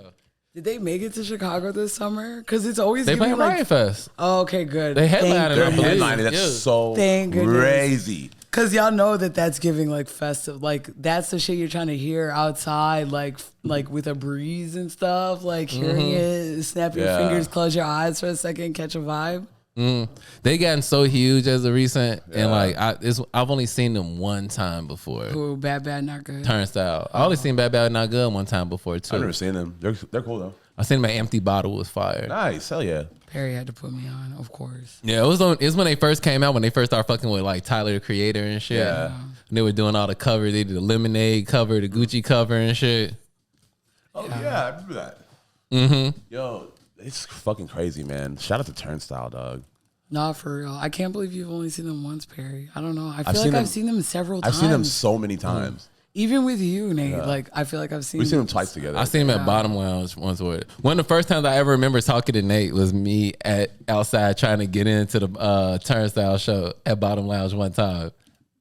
yeah. Did they make it to Chicago this summer? Because it's always They playing like, Riot Fest. Oh, okay, good. They headlining. They're headlining. That's so crazy. Because y'all know that's giving like festive. Like that's the shit you're trying to hear outside, like with a breeze and stuff. Like hearing it, snap your fingers, close your eyes for a second, catch a vibe. They gotten so huge as a recent, and like I've only seen them one time before. Cool, bad, not good. Turnstile. I only seen bad, not good one time before too. I've never seen them. They're cool though. I seen my Empty Bottle was fire. Nice, hell yeah. Perry had to put me on, of course. Yeah, it's when they first came out, when they first started fucking with like Tyler the Creator and shit. Yeah. And they were doing all the covers. They did the Lemonade cover, the Gucci cover and shit. Oh yeah, I remember that. Yo, it's fucking crazy, man. Shout out to Turnstile, dog. Nah, for real. I can't believe you've only seen them once, Perry. I don't know. I feel like I've seen them several times. I've seen them so many times. Even with you, Nate. Yeah. Like, I feel like We've seen them twice together. I seen him at Bottom Lounge once. One of the first times I ever remember talking to Nate was me outside trying to get into the Turnstile show at Bottom Lounge one time.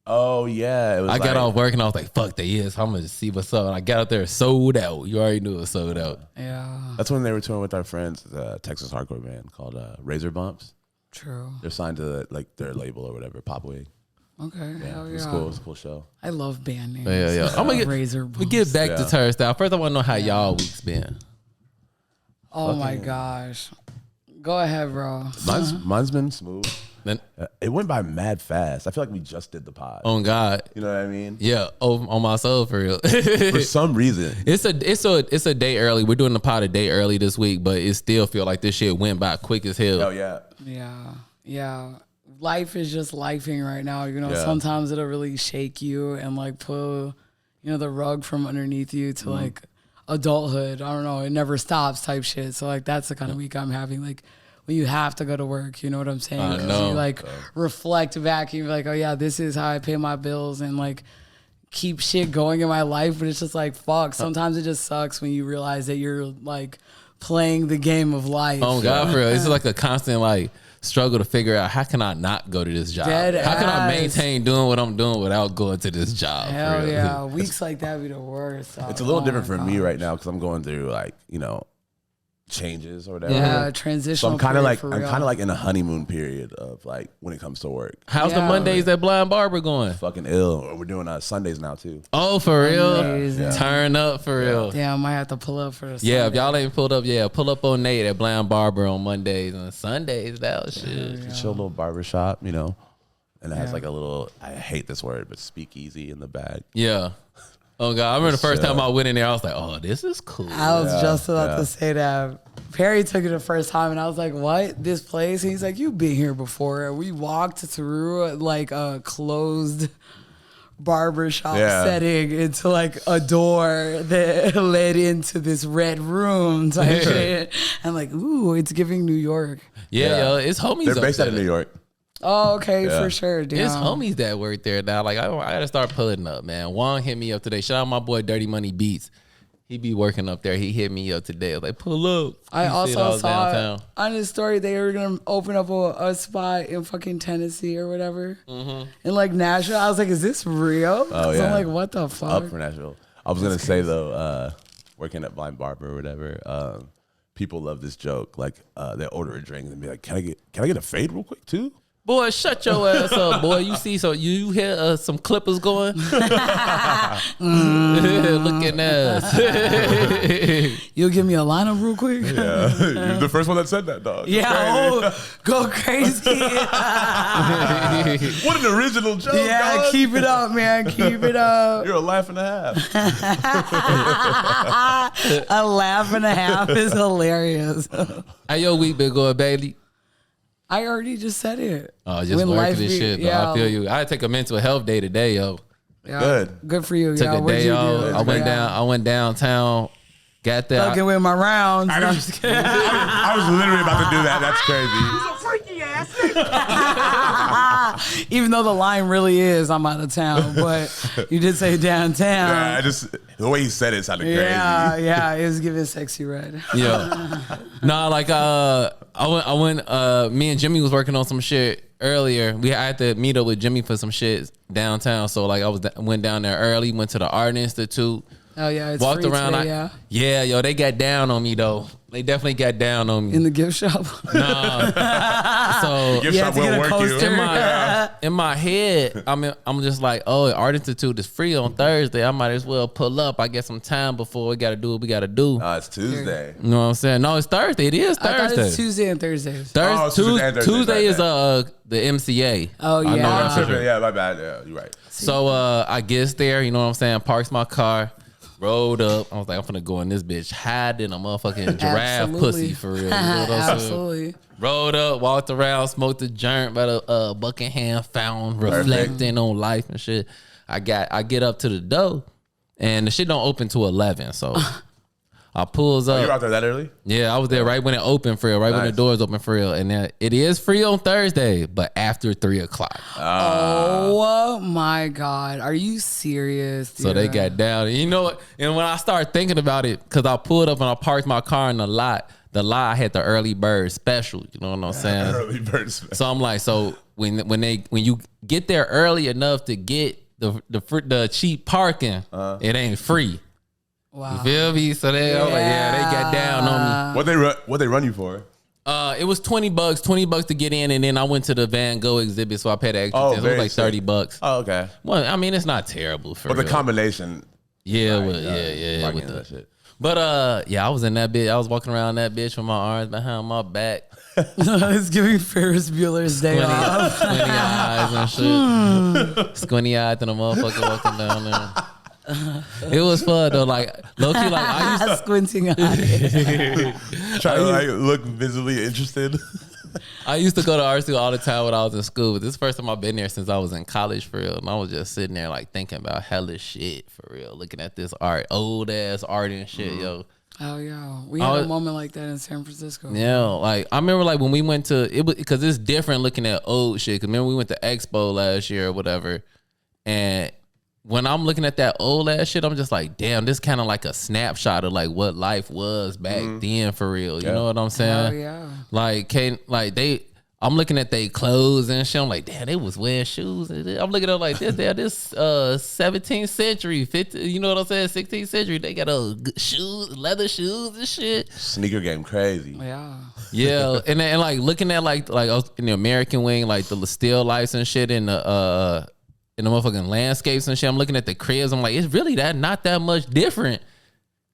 Oh, yeah. I got off work and I was like, fuck, they is. I'm going to see what's up. And I got out there, sold out. You already knew it was sold out. Yeah. That's when they were touring with our friends, the Texas hardcore band called Razor Bumps. True. They're signed to like their label or whatever, Popwig. Okay. Hell yeah. It's cool. It's a cool show. I love band names. Yeah. I'm gonna get back to Turnstile. First, I want to know how y'all week's been. Oh my gosh. Go ahead, bro. Mine's been smooth. It went by mad fast. I feel like we just did the pod. Oh God. You know what I mean? Yeah. On my soul, for real. For some reason. It's a day early. We're doing the pod a day early this week, but it still feel like this shit went by quick as hell. Oh yeah. Yeah. Life is just lifing right now. You know, sometimes it'll really shake you and like pull, the rug from underneath you to like adulthood. I don't know. It never stops type shit. So like that's the kind of week I'm having. Like when you have to go to work, you know what I'm saying? I know. You like reflect back and you're like, oh yeah, this is how I pay my bills and like keep shit going in my life. But it's just like, fuck. Sometimes it just sucks when you realize that you're like playing the game of life. Oh God, for real. It's like a constant like struggle to figure out how can I not go to this job? How can I maintain doing what I'm doing without going to this job? Hell yeah. Weeks like that be the worst. It's a little different for me right now because I'm going through like, changes or whatever. Yeah, transitional. So I'm kind of like in a honeymoon period of like when it comes to work. How's the Mondays at Blind Barber going? Fucking ill. We're doing Sundays now too. Oh, for real? Yeah. Turn up for real. Yeah, I might have to pull up for the Sunday. If y'all ain't pulled up, pull up on Nate at Blind Barber on Mondays and Sundays. That was shit. Yeah. Chill little barber shop, and it has like a little, I hate this word, but speakeasy in the back. Yeah. Oh God! I remember the first time I went in there, I was like, "Oh, this is cool." I was just about to say that. Perry took it the first time, and I was like, "What? This place?" And he's like, "You've been here before." And we walked through like a closed barbershop setting into like a door that led into this red room type shit. And like, ooh, it's giving New York. Yeah, yo, it's homies. They're based out of New York. Oh, okay, for sure. Damn. It's homies that work there now. Like, I gotta start pulling up, man. Juan hit me up today. Shout out my boy Dirty Money Beats. He be working up there. He hit me up today. I was like, pull up. I also saw downtown on his story they were gonna open up a spot in fucking Tennessee or whatever. In like Nashville. I was like, is this real? Oh yeah. I'm like, what the fuck? Up for Nashville. I was gonna say though, working at Blind Barber or whatever. People love this joke. Like they order a drink and be like, can I get a fade real quick too? Boy, shut your ass up, boy. You see, so you hear some clippers going? Look at us. You'll give me a lineup real quick? Yeah, you're the first one that said that, dog. Yeah, go crazy. What an original joke, dog. Keep it up, man. Keep it up. You're a laugh and a half. A laugh and a half is hilarious. How your week been going, Bailey? I already just said it. Oh, just working this shit, though. I feel you. I had to take a mental health day today, yo. Yeah, good for you. Took a day off. I went downtown. Got there. Fucking with my rounds. I was literally about to do that. That's crazy. Freaky ass. Even though the line really is, I'm out of town, but you did say downtown. Yeah, the way he said it sounded crazy. Yeah, it was giving sexy red. Yeah. No, like I went. Me and Jimmy was working on some shit earlier. I had to meet up with Jimmy for some shit downtown. So like I went down there early. Went to the Art Institute. Oh yeah, it's Walked free around. today, yeah. Yo, they got down on me though. They definitely got down on me. In the gift shop. Nah. So Gift shop will work you. in my head, I'm just like, oh, Art Institute is free on Thursday. I might as well pull up. I get some time before we got to do what we got to do. It's Tuesday. You know what I'm saying? No, it's Thursday. It is Thursday. I thought it's Tuesday and Thursdays. Tuesday is the MCA. Oh yeah. I know that for sure. Yeah, my bad. Yeah, you're right. So I gets there, you know what I'm saying? Parks my car, rolled up. I was like, I'm finna go in this bitch hide in a motherfucking giraffe pussy for real. You know what I'm Absolutely. Rolled up, walked around, smoked a joint by the Buckingham Fountain, reflecting on life and shit. I get up to the door, and the shit don't open till 11. So I pulls up. You were out there that early? Yeah, I was there right when it opened for real, right when the doors open for real. And then it is free on Thursday, but after 3 o'clock. Oh my God. Are you serious? Dude? So they got down. And you know what? And when I started thinking about it, because I pulled up and I parked my car in the lot had the early bird special. You know what I'm saying? Early bird special. So I'm like, so when you get there early enough to get the cheap parking, it ain't free. Wow. You feel me? So they got down on me. What they run you for? It was $20 to get in, and then I went to the Van Gogh exhibit, so I paid the extra. It was like $30. Oh, okay. Well, I mean, it's not terrible for real. But the combination. Yeah, with that shit. But I was in that bitch. I was walking around that bitch with my arms behind my back. It's giving Ferris Bueller's day off. Squinty eyes and shit. Squinty eyed to the motherfucker walking down there. It was fun though. Like low key, like I used to squinting eyes. Try to like look visually interested. I used to go to art school all the time when I was in school, but this is the first time I've been there since I was in college for real. And I was just sitting there like thinking about hella shit for real, looking at this art, old ass art and shit, yo. Oh yeah, we had a moment like that in San Francisco. Yeah, like I remember like when we went to it because it's different looking at old shit. Cause remember we went to Expo last year or whatever, and when I'm looking at that old ass shit, I'm just like, damn, this kind of like a snapshot of like what life was back then for real. You know what I'm saying? Oh yeah. I'm looking at their clothes and shit. I'm like, damn, they was wearing shoes. I'm looking at like this 17th century, 15th, you know what I'm saying? 16th century. They got shoes, leather shoes and shit. Sneaker game crazy. Yeah. Yeah, and like looking at like in the American wing, like the still lifes and shit in the motherfucking landscapes and shit. I'm looking at the cribs. I'm like, it's really not that much different.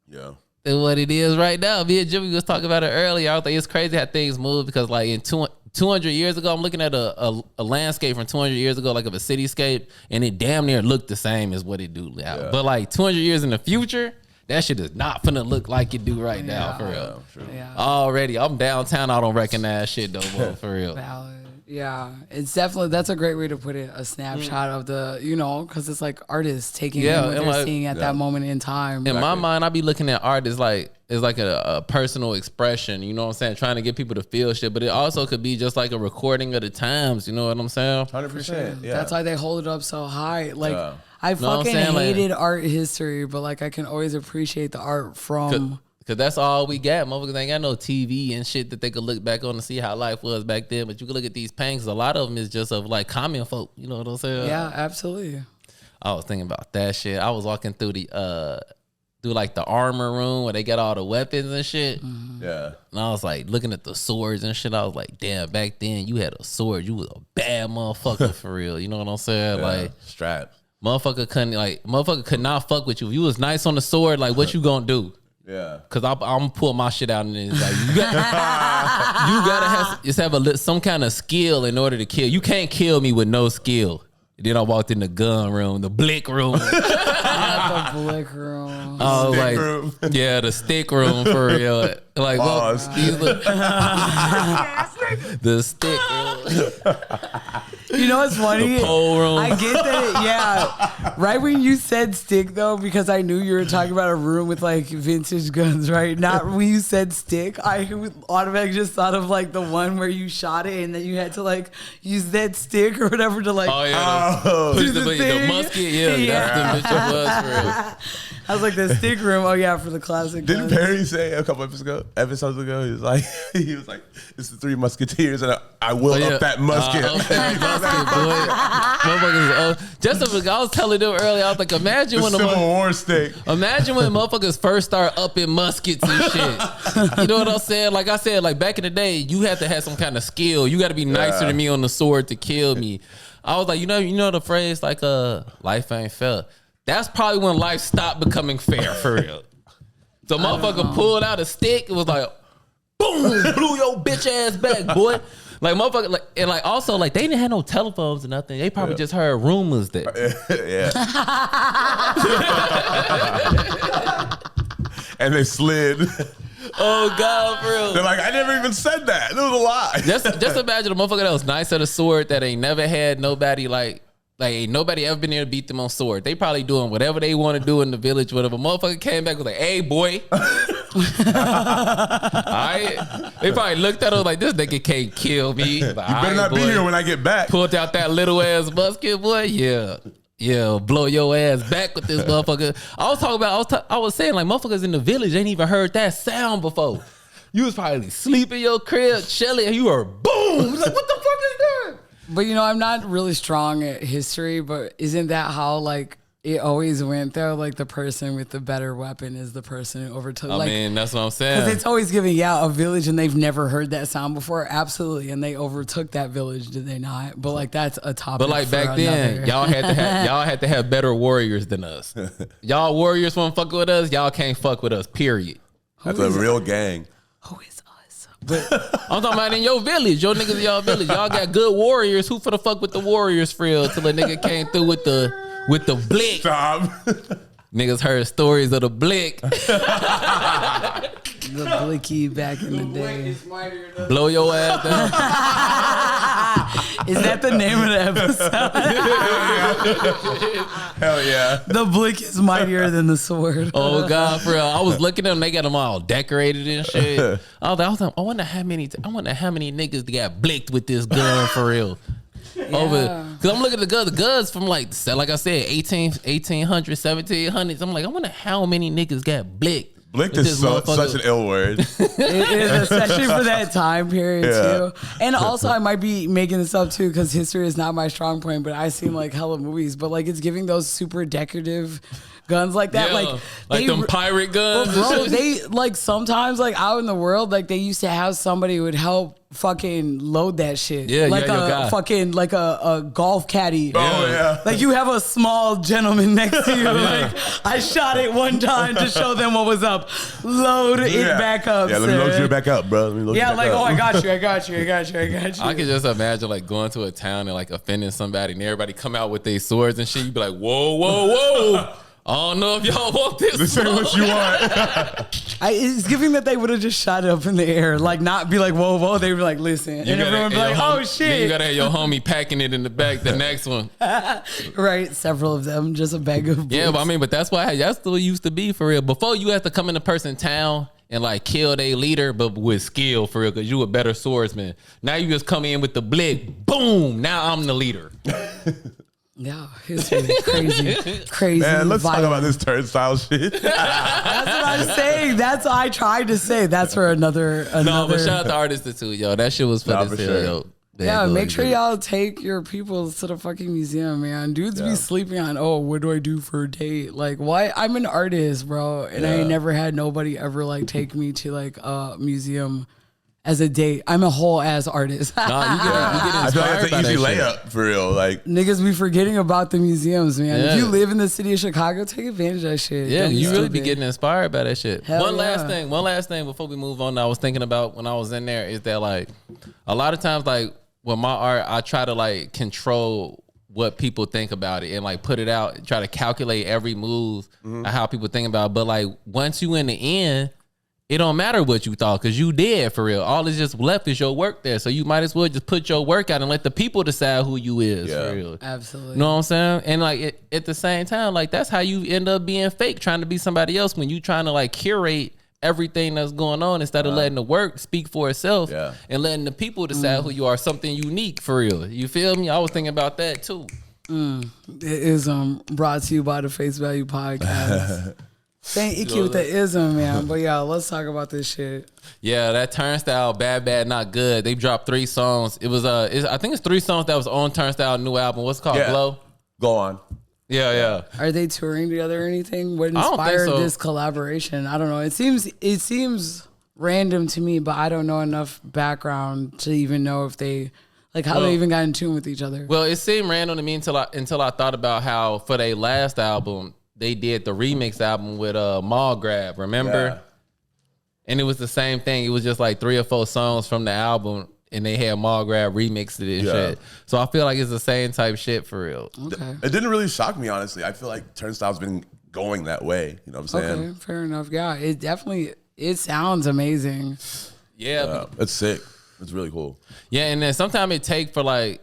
Yeah. Than what it is right now. Me and Jimmy was talking about it earlier. I was like, it's crazy how things move because like in 200 years ago, I'm looking at a landscape from 200 years ago, like of a cityscape, and it damn near looked the same as what it do now. Yeah. But like 200 years in the future, that shit is not finna look like it do right now, for real. Yeah. Already, I'm downtown. I don't recognize shit though, bro, for real. Valid. Yeah, it's definitely, that's a great way to put it, a snapshot of the, you know, because it's like artists taking in what they're like, seeing at that moment in time. In my mind, I be looking at art as like, it's like a personal expression, you know what I'm saying? Trying to get people to feel shit, but it also could be just like a recording of the times, you know what I'm saying? 100%. Yeah. That's why they hold it up so high. Like, I fucking hated art history, but like I can always appreciate the art from... Cause that's all we got. Motherfuckers ain't got no TV and shit that they could look back on and see how life was back then. But you can look at these paintings. A lot of them is just of like common folk. You know what I'm saying? Yeah, absolutely. I was thinking about that shit. I was walking through through like the armor room where they got all the weapons and shit. Mm-hmm. Yeah. And I was like looking at the swords and shit. I was like, damn, back then you had a sword. You was a bad motherfucker for real. You know what I'm saying? Yeah. Like strap. Motherfucker could not fuck with you. If you was nice on the sword, like what you gonna do? Yeah, cause I'm gonna pull my shit out and it's like you gotta have some kind of skill in order to kill. You can't kill me with no skill. Then I walked in the gun room, the Blick room. The Blick room. I was like, room. Yeah, the stick room for real. Like, well, the stick room. You know what's funny? The pole room. I get that. Yeah, right when you said stick though, because I knew you were talking about a room with like vintage guns, right? Not when you said stick, I automatically just thought of like the one where you shot it and then you had to like use that stick or whatever to like. Oh yeah, push the musket. Yeah, that's the bitch it was for real. I was like, the stick room. Oh yeah, for the classic. Didn't Perry say a couple episodes ago? He was like, it's the Three Musketeers, and I will up that musket. Up that musket, boy. Just I was telling them earlier, I was like, imagine the when Civil War stick. Imagine when motherfuckers first start upping muskets and shit. You know what I'm saying? Like I said, like back in the day, you had to have some kind of skill. You got to be nicer than me on the sword to kill me. I was like, you know the phrase like life ain't fair. That's probably when life stopped becoming fair for real. So motherfucker pulled out a stick. It was like, boom, blew your bitch ass back, boy. Like motherfucker, like and like also like they didn't have no telephones or nothing. They probably just heard rumors that. And they slid. Oh God, bro. They're like, I never even said that. It was a lie. Just imagine a motherfucker that was nice at a sword that ain't never had nobody like ain't nobody ever been there to beat them on sword. They probably doing whatever they want to do in the village. Whatever motherfucker came back was like, hey boy. Alright. They probably looked at him like this nigga can't kill me. Like, you better not be here when I get back. Pulled out that little ass musket, boy. Yeah, blow your ass back with this motherfucker. I was saying like motherfuckers in the village ain't even heard that sound before. You was probably asleep in your crib, chilling, and you were boom. Like, what the fuck is that? But you know, I'm not really strong at history, but isn't that how like it always went though? Like the person with the better weapon is the person who overtook. I mean, that's what I'm saying. Because it's always giving a village and they've never heard that sound before. Absolutely, and they overtook that village, did they not? But like that's a topic. But like back then, y'all had to have better warriors than us. Y'all warriors won't fuck with us. Y'all can't fuck with us. Period. That's a real gang. Who is us? But I'm talking about in your village, your niggas in y'all village. Y'all got good warriors. Who for the fuck with the warriors for real? Till a nigga came through with the Blick. Stop. Niggas heard stories of the Blick. The Blicky back in the day. Blow your ass down. Is that the name of the episode? Hell yeah. The Blick is mightier than the sword. Oh God, for real. I was looking at them, they got them all decorated and shit. I was like, I wonder how many niggas got blicked with this gun for real. Over, cause I'm looking at the guns from like I said, 1800s, 1700s. I'm like, I wonder how many niggas got blicked. Blicked is such an ill word. It is, especially for that time period too. And also, I might be making this up too, because history is not my strong point. But I've seen like hella movies, but like it's giving those super decorative guns like that, like them pirate guns. Bro, they like sometimes like out in the world, like they used to have somebody who would help fucking load that shit. Yeah, like yeah, a fucking like a golf caddy. Oh yeah. Like you have a small gentleman next to you. Like I shot it one time to show them what was up. Load it back up. Yeah, let me load you back up, bro. Let me load you back up. Oh, I got you. I could just imagine like going to a town and like offending somebody and everybody come out with their swords and shit. You be like, whoa. I don't know if y'all want this. This ain't what you want. It's giving that they would have just shot it up in the air, like not be like whoa. They were like, listen, and everyone would be like, oh shit. Then you gotta have your homie packing it in the back. The next one, right? Several of them, just a bag of bullets. Yeah, but that's why that's still used to be for real. Before you have to come in a person's town and like kill their leader, but with skill for real, because you a better swordsman. Now you just come in with the Blick, boom. Now I'm the leader. Yeah, history crazy. Man, let's talk about this turnstile shit. That's what I'm saying. That's what I tried to say. That's for another. No, but shout out to artists too, yo. That shit was fun as hell, yo. Yeah, make sure y'all take your people to the fucking museum, man. Dudes be sleeping on, what do I do for a date? Like, why? I'm an artist, bro, and I ain't never had nobody ever like take me to like a museum as a date. I'm a whole ass artist. Nah, you get I feel like inspired that's by an easy that shit. layup for real. Like Niggas be forgetting about the museums, man. Yeah. If you live in the city of Chicago, take advantage of that shit. Yeah, Don't be you really be stupid. getting inspired by that shit. Hell One yeah. last thing before we move on. I was thinking about when I was in there is that like a lot of times like with my art, I try to like control what people think about it and like put it out, try to calculate every move and how people think about it. But like once you in the end, it don't matter what you thought because you did for real. All that's just left is your work there. So you might as well just put your work out and let the people decide who you is for real. Absolutely. You know what I'm saying? And like at the same time, like that's how you end up being fake, trying to be somebody else when you trying to like curate everything that's going on instead of letting the work speak for itself and letting the people decide who you are, something unique for real. You feel me? I was thinking about that too. It is brought to you by the Face Value Podcast. Saying Icky with the ism, man. But yeah, let's talk about this shit. Yeah, that Turnstile, Bad Bad Not Good. They dropped 3 songs. It was I think it's 3 songs that was on Turnstile new album. What's it called? Glow. Go on. Yeah. Are they touring together or anything? What don't think inspired so. this collaboration? I don't know. It seems random to me, but I don't know enough background to even know if they how they even got in tune with each other. Well, it seemed random to me until I thought about how for their last album they did the remix album with Mall Grab. Remember? Yeah. And it was the same thing. It was just like 3 or 4 songs from the album, and they had Mall Grab remixed it and shit. So I feel like it's the same type shit for real. Okay. It didn't really shock me, honestly. I feel like Turnstile's been going that way. You know what I'm saying? Okay, fair enough. Yeah, it sounds amazing. Yeah. It's sick. It's really cool. Yeah, and then sometimes it take for like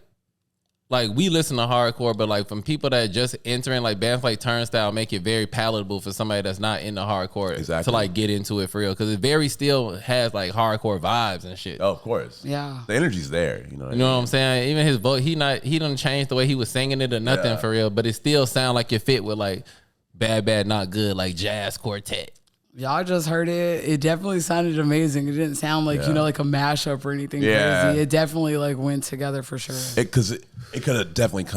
we listen to hardcore, but like from people that just entering, like bands like Turnstile make it very palatable for somebody that's not into hardcore to like get into it for real, because it very still has like hardcore vibes and shit. Oh, of course. Yeah, the energy's there. You know what I'm saying? Even his voice, he done changed the way he was singing it or nothing for real, but it still sound like it fit with like Bad Bad Not Good, like jazz quartet. Y'all just heard it. It definitely sounded amazing. It didn't sound like like a mashup or anything crazy. It definitely like went together for sure. Because it could have definitely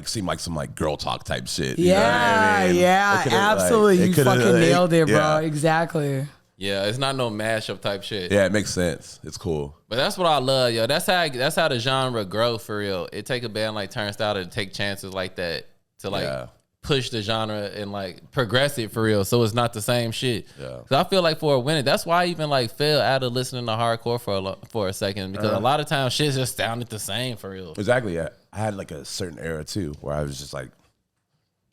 seemed like some like girl talk type shit. Yeah, you know what I mean? Absolutely. You fucking nailed it, bro. Yeah. Exactly. Yeah, it's not no mashup type shit. Yeah, it makes sense. It's cool. But that's what I love, yo. That's how the genre grow for real. It take a band like Turnstile to take chances like that to push the genre and like progress it for real, so it's not the same shit. Cause I feel like for a minute, that's why I even like fell out of listening to hardcore for a second, because a lot of times shit just sounded the same for real. Exactly. Yeah, I had like a certain era too where I was just like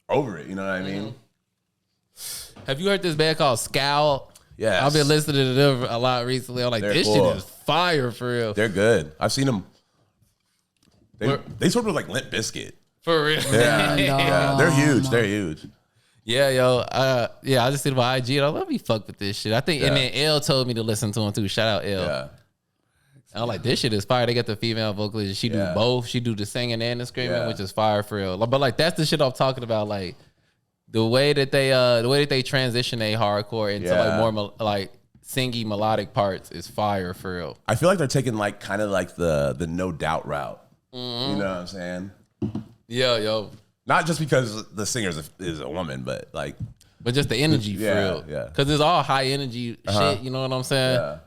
over it. You know what I mean? Have you heard this band called Scowl? Yeah, I've been listening to them a lot recently. I'm like, this shit is fire for real. They're good. I've seen them. They sort of like Limp Bizkit. For real. Yeah, they're huge. They're huge. Yeah, yo. I just seen them on IG. And let me fuck with this shit. I think, and then L told me to listen to them too. Shout out L. Yeah. I'm like, this shit is fire. They got the female vocalist. She do both. She do the singing and the screaming, which is fire for real. But like, that's the shit I'm talking about. Like the way that they transition a hardcore into like more like singy melodic parts is fire for real. I feel like they're taking like kind of like the No Doubt route. Mm-hmm. You know what I'm saying? Yeah, yo. Not just because the singer is a woman, but just the energy for real. Yeah. Because it's all high energy shit. You know what I'm saying? Yeah.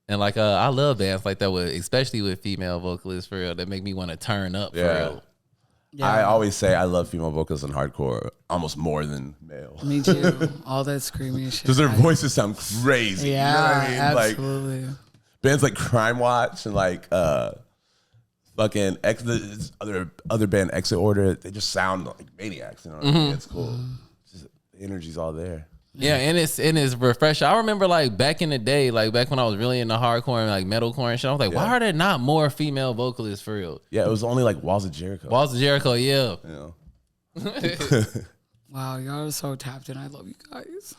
And like, I love bands like that, especially with female vocalists for real, that make me want to turn up for real. Yeah. I always say I love female vocalists in hardcore almost more than male. Me too. All that screaming shit. Because their voices sound crazy. Yeah, you know what I mean? absolutely. Like, bands like Crime Watch and like fucking other band Exit Order, they just sound like maniacs. You know what I mean? It's cool. Just, the energy's all there. Yeah, and it's refreshing. I remember like back in the day, like back when I was really into hardcore and like metalcore and shit, I was like, why are there not more female vocalists for real? Yeah, it was only like Walls of Jericho. Walls of Jericho, yeah. Wow, y'all are so tapped in. I love you guys.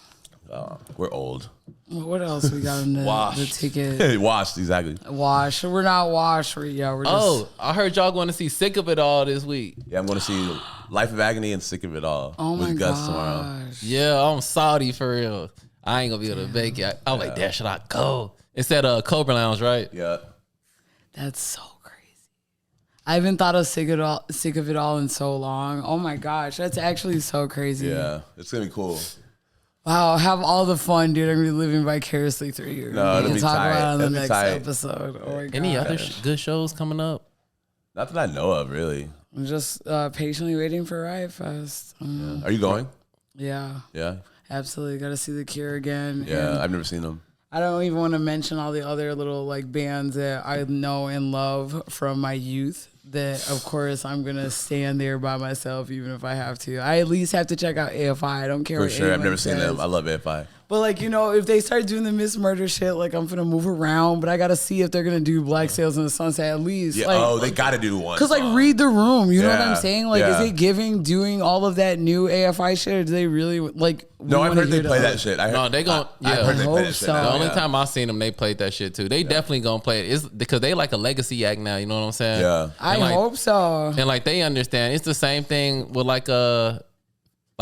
We're old. Well, what else we got in the ticket? Washed, exactly. Washed. We're not washed. We're just... I heard y'all going to see Sick of It All this week. Yeah, I'm going to see Life of Agony and Sick of It All with Gus tomorrow. Yeah, I'm salty for real. I ain't going to be able to make it. I'm like, damn, should I go? It's at Cobra Lounge, right? Yeah. That's so crazy. I haven't thought of Sick of It All in so long. Oh my gosh, that's actually so crazy. Yeah, it's going to be cool. Wow, have all the fun, dude. I'm gonna be living vicariously through you. No, it'll be talk tight. about it on the It'll be next tight. episode. Oh my God. Any other good shows coming up? Not that I know of, really. I'm just patiently waiting for Riot Fest. Are you going? Yeah. Yeah. Absolutely. Got to see The Cure again. Yeah, And I've never seen them. I don't even want to mention all the other little like bands that I know and love from my youth. That of course I'm gonna stand there by myself even if I have to. I at least have to check out AFI. I don't care. For what sure, I've anyone never seen says. them. I love AFI. But like, you know, if they start doing the Miss Murder shit, like I'm gonna move around. But I gotta see if they're gonna do Black Sails in the Sunset at least. Yeah. Like, They got to do one. Cause like read the room, you know what I'm Yeah, saying? Like, yeah. is it doing all of that new AFI shit? Or do they really like? No, I've heard they play that shit. No, they gon' I've heard they play hope that shit. so. now, The only yeah. time I seen them, they played that shit too. They definitely gonna play it. It's because they like a legacy act now. You know what I'm saying? Yeah. I And, like, hope so. And like they understand, it's the same thing with like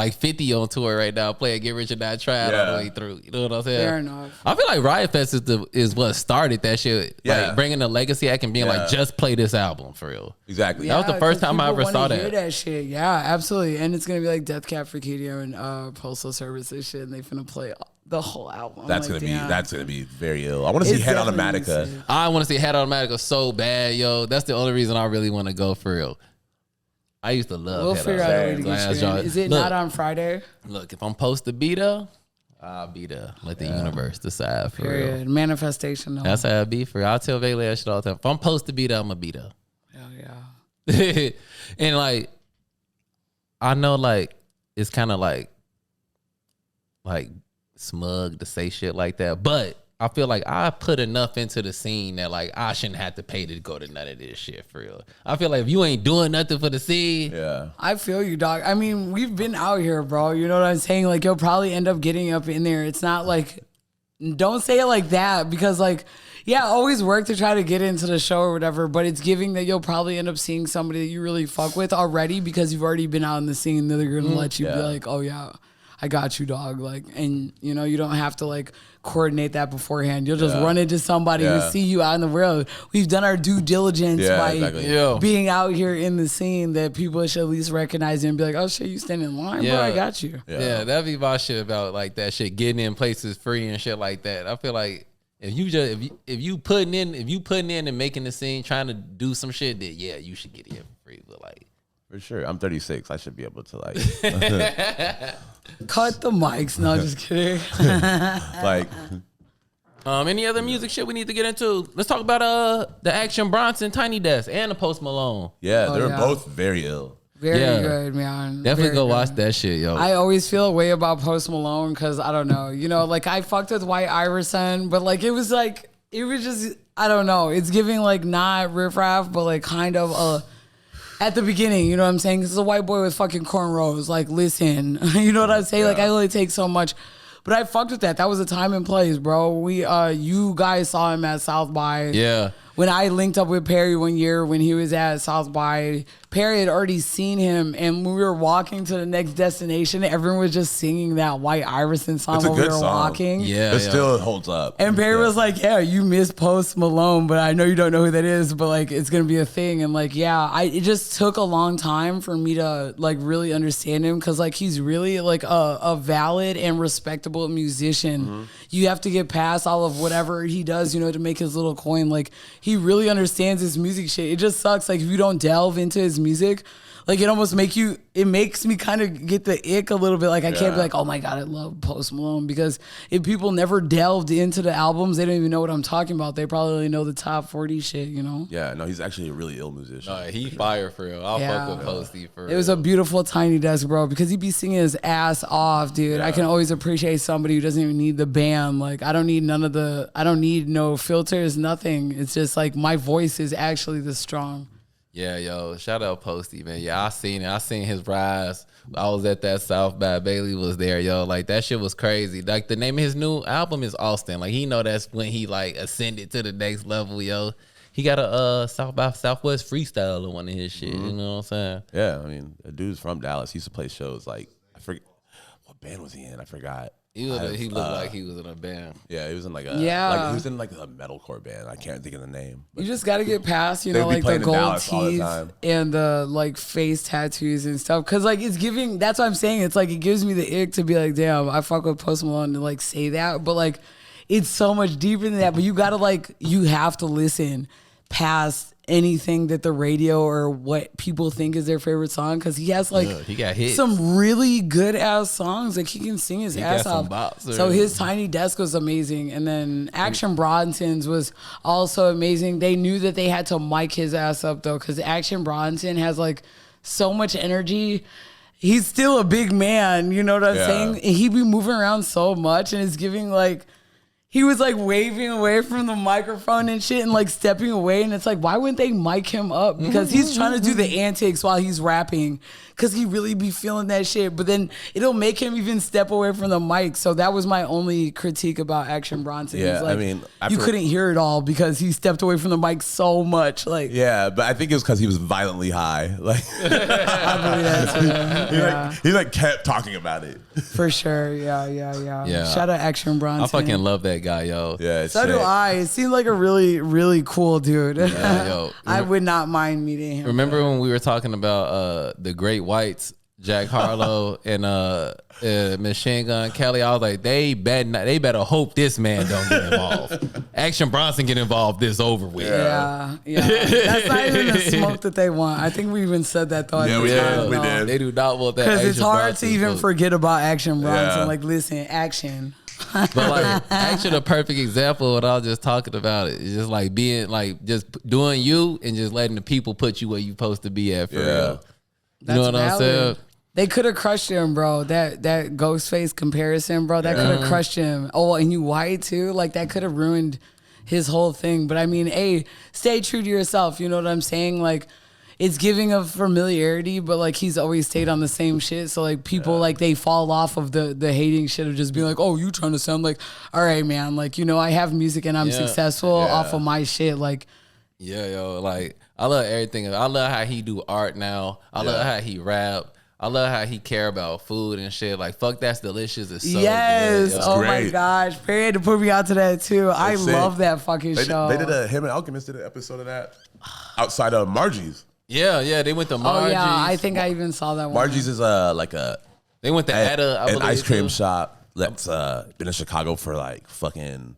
like 50 on tour right now, playing Get Rich or Die Trying all the way through. You know what I'm saying? Fair enough. I feel like Riot Fest is what started that shit. Yeah. Like bringing the legacy act and being like, just play this album for real. Exactly. That was the first time I ever saw hear that. that shit. Yeah, absolutely. And it's gonna be like Death Cab for Cutie and Postal Service and shit, and they finna play the whole album. That's gonna be very ill. I want to see Head Automatica. I want to see Head Automatica so bad, yo. That's the only reason I really want to go for real. I used to love. We'll figure out a way to Head get you in. Is it not on Friday? Look, if I'm supposed to be there, I'll be there. Let the universe decide for Period. real. Manifestation. Though. That's how it be for real. I tell Bailey that shit all the time. If I'm supposed to be there, I'm gonna be there. Hell yeah. And like, I know like it's kind of like smug to say shit like that, but I feel like I put enough into the scene that like I shouldn't have to pay to go to none of this shit for real. I feel like if you ain't doing nothing for the scene, I feel you, dog. I mean, we've been out here, bro. You know what I'm saying? Like, you'll probably end up getting up in there. It's not like, don't say it like that, because like, yeah, always work to try to get into the show or whatever, but it's giving that you'll probably end up seeing somebody that you really fuck with already because you've already been out in the scene. They're gonna let you be like, oh yeah, I got you, dog. Like, and you know, you don't have to like coordinate that beforehand. You'll just run into somebody who see you out in the world. We've done our due diligence by being out here in the scene that people should at least recognize and be like, oh shit, you stand in line, bro, I got you. Yeah, that'd be my shit about like that shit, getting in places free and shit like that. I feel like if you putting in and making the scene, trying to do some shit, that you should get in for free. But like, for sure, I'm 36. I should be able to like cut the mics. No, just kidding. like. Any other music shit we need to get into? Let's talk about the Action Bronson Tiny Desk and the Post Malone. Yeah, they're both very ill. Very good, man. Definitely Very go good. watch that shit, yo. I always feel a way about Post Malone because I don't know, you know, like I fucked with White Iverson, but like it was just, I don't know. It's giving like not riffraff, but like kind of at the beginning, you know what I'm saying? Because it's a white boy with fucking cornrows. Like, listen, you know what I'm saying? Like I only take so much. But I fucked with that. That was a time and place, bro. You guys saw him at South by. Yeah. When I linked up with Perry one year when he was at South by, Perry had already seen him, and when we were walking to the next destination, everyone was just singing that White Iverson song while we were walking. Yeah, it still holds up. And Perry was like, yeah, you miss Post Malone, but I know you don't know who that is, but like it's gonna be a thing. And like, yeah, it just took a long time for me to like really understand him, because like he's really like a valid and respectable musician. Mm-hmm. You have to get past all of whatever he does, you know, to make his little coin. Like he really understands his music shit. It just sucks like if you don't delve into his music, like it almost makes me kind of get the ick a little bit. Like I can't be like, oh my God, I love Post Malone, because if people never delved into the albums, they don't even know what I'm talking about. They probably only know the top 40 shit, you know? Yeah, no, he's actually a really ill musician. He fire for real. I'll fuck with Posty for real. It was a beautiful Tiny Desk, bro, because he'd be singing his ass off, dude. Yeah. I can always appreciate somebody who doesn't even need the band. Like I don't need no filters, nothing. It's just like my voice is actually the strong. Yeah, yo, shout out Posty, man. Yeah, I seen it. I seen his rise. I was at that South by. Bailey was there, yo. Like that shit was crazy. Like the name of his new album is Austin. Like he know that's when he like ascended to the next level, yo. He got a South by Southwest freestyle in one of his shit. Mm-hmm. You know what I'm saying? Yeah, I mean, a dude's from Dallas. He used to play shows like, I forget what band was he in. I forgot. He looked like he was in a band. Yeah, he was in like a he was in like a metalcore band. I can't think of the name. You just got to get past, you know, like the gold teeth and the like face tattoos and stuff. Cause like it's giving. That's what I'm saying. It's like it gives me the ick to be like, damn, I fuck with Post Malone to like say that, but like it's so much deeper than that. But you have to listen past anything that the radio or what people think is their favorite song, because he has like he got hits. Some really good ass songs. Like he can sing his ass off. So his Tiny Desk was amazing, and then Action Bronson's was also amazing. They knew that they had to mic his ass up though, because Action Bronson has like so much energy. He's still a big man, you know what I'm saying? And he be moving around so much, and it's giving like he was like waving away from the microphone and shit and like stepping away. And it's like, why wouldn't they mic him up? Because he's trying to do the antics while he's rapping because he really be feeling that shit. But then it'll make him even step away from the mic. So that was my only critique about Action Bronson. Yeah, like, I mean, you couldn't hear it all because he stepped away from the mic so much. Like, yeah, but I think it was because he was violently high. Like, I believe that too. he like kept talking about it. For sure. Yeah. Shout out Action Bronson. I fucking love that guy, yo. Yeah, So do I. It seemed like a really, really cool dude. Yeah, yo. I would not mind meeting him. Remember when we were talking about the Great Whites, Jack Harlow and Machine Gun Kelly? I was like, they better hope this man don't get involved. Action Bronson get involved, this over with. Yeah. That's not even the smoke that they want. I think we even said that though. Yeah, we did. They do not want that. Because it's hard Bronson to even smoke. forget about Action Bronson. Yeah. Like, listen, Action. But like, actually, the perfect example of what I was just talking about it is just like being like just doing you and just letting the people put you where you supposed to be at for real. You know what I'm saying? They could have crushed him, bro. That Ghostface comparison, bro, that could have crushed him. Oh, and you white too? Like, that could have ruined his whole thing. But I mean, hey, stay true to yourself. You know what I'm saying? Like, it's giving of familiarity, but like he's always stayed on the same shit. So like people like they fall off of the hating shit of just being like, oh, you trying to sound like, all right, man. Like, you know, I have music and I'm successful off of my shit. Like, yeah, yo, like I love everything. I love how he do art now. I love how he rap. I love how he care about food and shit. Like, fuck, that's delicious. It's so yes. good. Yo. Oh great. my gosh. Perry had to put me out to that too. I love that fucking show. They did him and Alchemist did an episode of that outside of Margie's. Yeah, they went to Margie's. Oh yeah, I think I even saw that one. Margie's is like They went to Etta, I an believe, ice cream too. shop that's been in Chicago for like fucking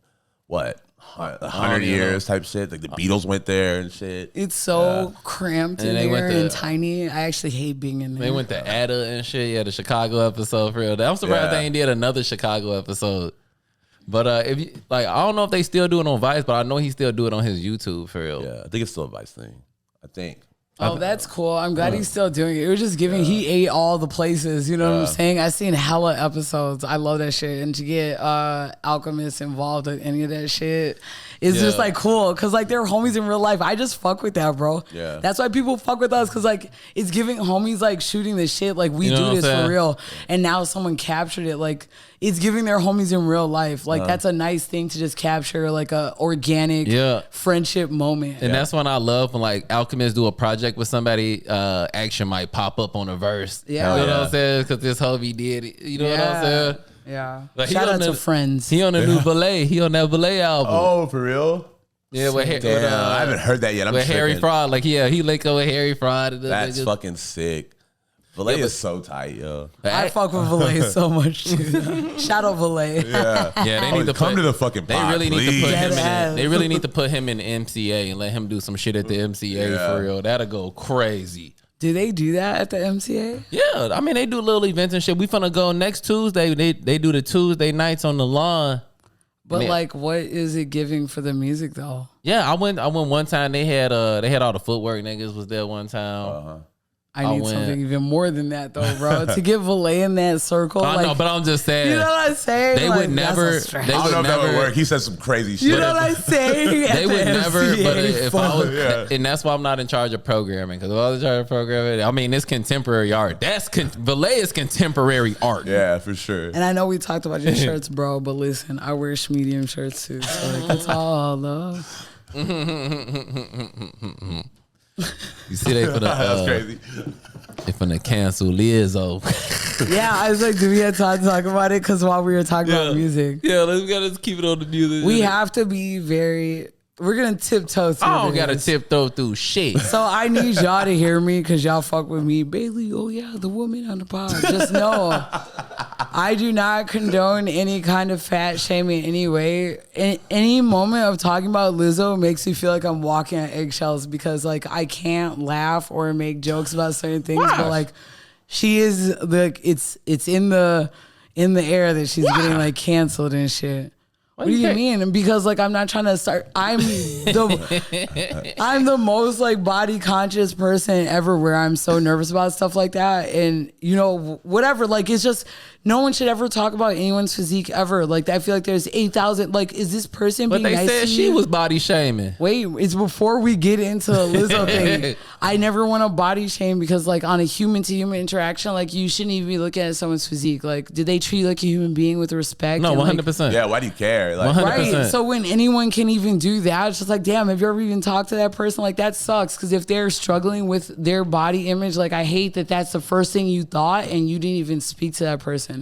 what 100 know. years type shit. Like the Beatles went there and shit. It's so cramped And in they went there to- and tiny. I actually hate being in there. They went to Etta and shit. Yeah, the Chicago episode for real. I'm surprised Yeah. they ain't did another Chicago episode. But if you like, I don't know if they still do it on Vice, but I know he still do it on his YouTube for real. Yeah, I think it's still a Vice thing. I think. Oh, that's cool. I'm glad he's still doing it. It was just giving, he ate all the places. You know what I'm saying? I seen hella episodes. I love that shit. And to get Alchemist involved in any of that shit is just like cool. Cause like they're homies in real life. I just fuck with that, bro. Yeah. That's why people fuck with us. Cause like it's giving homies like shooting the shit. Like we You know do what I'm this saying? for real. And now someone captured it. Like it's giving their homies in real life. Like that's a nice thing to just capture like a organic friendship moment. And that's when I love when like Alchemist do a project with somebody, Action might pop up on a verse. Yeah. You know what I'm saying? Because this homie did it. You know what I'm saying? Yeah. Like, he Shout on out to the- Friends. He on the new Valet. He on that Valet album. Oh, for real? Yeah, with, Damn, I haven't heard that yet. I'm with Harry tripping. Fraud. Like, yeah, he linked up with Harry Fraud. And That's just, fucking sick. Valet is so tight, yo. I fuck with Valet so much too. Shout out Valet. Yeah, Yeah, they need to come put, to the fucking They pod, really need to please. put him Dead in. They really need to put him in MCA and let him do some shit at the MCA Yeah. for real. That'll go crazy. Do they do that at the MCA? Yeah, I mean they do little events and shit. We finna go next Tuesday. They do the Tuesday nights on the lawn. But Man. like, what is it giving for the music though? Yeah, I went one time. They had all the footwork niggas was there one time. I I need went. something even more than that though, bro. To get Valet in that circle, I like, know, but I'm just saying. you know what I'm saying? They Like, would that's never- a stretch. they I don't know would if that would never- work. He said some crazy shit. You know what I'm saying? At They the would never, MCA, but if I was, Yeah. and that's why I'm not in charge of programming. Because if I was in charge of programming, I mean, it's contemporary art. Valet is contemporary art. Yeah, for sure. And I know we talked about your shirts, bro, but listen, I wear medium shirts too. So like, that's all love. You see, they That's crazy. finna cancel Lizzo. Yeah, I was like, do we have time to talk about it? Because while we were talking about music, Yeah, we gotta keep it on the music. we have to be very. We're gonna tiptoe through. I don't gotta this. tiptoe through shit. So I need y'all to hear me because y'all fuck with me. Bailey, oh yeah, the woman on the pod. Just know I do not condone any kind of fat shaming anyway. Any moment of talking about Lizzo makes me feel like I'm walking on eggshells because like I can't laugh or make jokes about certain things. But like she is like it's in the air that she's getting like canceled and shit. What do you mean? Because like I'm not trying to start. I'm the most like body conscious person ever. Where I'm so nervous about stuff like that, and you know whatever. Like it's just no one should ever talk about anyone's physique ever. Like I feel like there's 8,000. Like is this person being nice to you? But they said she was body shaming. Wait, it's before we get into the Lizzo thing. I never want to body shame because like on a human to human interaction, like you shouldn't even be looking at someone's physique. Like did they treat you like a human being with respect? No, 100%. Like, yeah, why do you care? Like, 100%. Right. So when anyone can even do that, it's just like, damn, have you ever even talked to that person? Like that sucks. Because if they're struggling with their body image, like I hate that that's the first thing you thought and you didn't even speak to that person.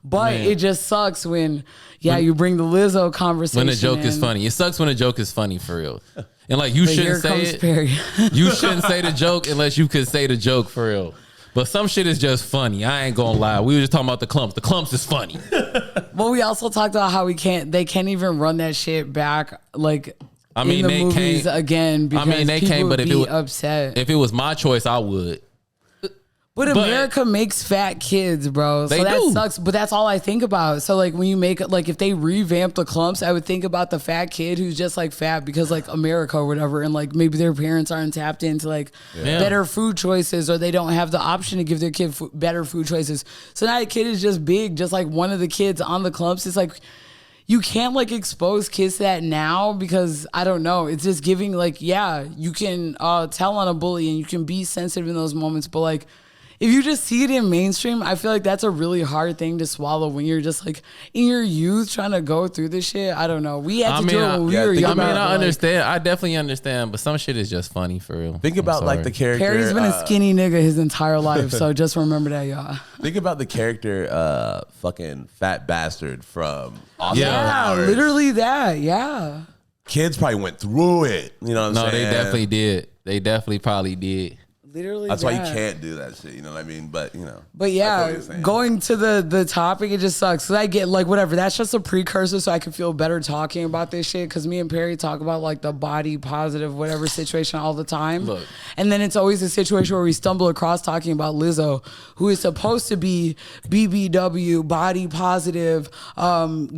But it just sucks when you bring the Lizzo conversation. When a joke is funny. It sucks when a joke is funny for real. And like you shouldn't say it. Perry. You shouldn't say the joke unless you could say the joke for real. But some shit is just funny. I ain't gonna lie. We were just talking about the clumps. The clumps is funny. Well, we also talked about how they can't even run that shit back like in the movies again because people would be upset. If it was my choice, I would. But America makes fat kids, bro. So that sucks. But that's all I think about. So like when you make like if they revamp the clumps, I would think about the fat kid who's just like fat because like America or whatever, and like maybe their parents aren't tapped into like better food choices or they don't have the option to give their kid better food choices. So now the kid is just big, just like one of the kids on the clumps. It's like you can't like expose kids to that now because I don't know. It's just giving like you can tell on a bully and you can be sensitive in those moments, but like. If you just see it in mainstream, I feel like that's a really hard thing to swallow when you're just like in your youth trying to go through this shit. I don't know. We had to do it when we were young. I understand. I definitely understand, but some shit is just funny for real. Think about like the character. Perry's been a skinny nigga his entire life, so just remember that, y'all. Think about the character, fucking fat bastard from Austin Powers. Literally that. Yeah. Kids probably went through it. You know what I'm saying? No, they definitely did. They definitely probably did. Literally that's why you can't do that shit, you know what I mean? But you know. But yeah, going to the topic, it just sucks. Cause I get like whatever. That's just a precursor so I can feel better talking about this shit. Cause me and Perry talk about like the body positive whatever situation all the time. Look. And then it's always a situation where we stumble across talking about Lizzo, who is supposed to be BBW, body positive,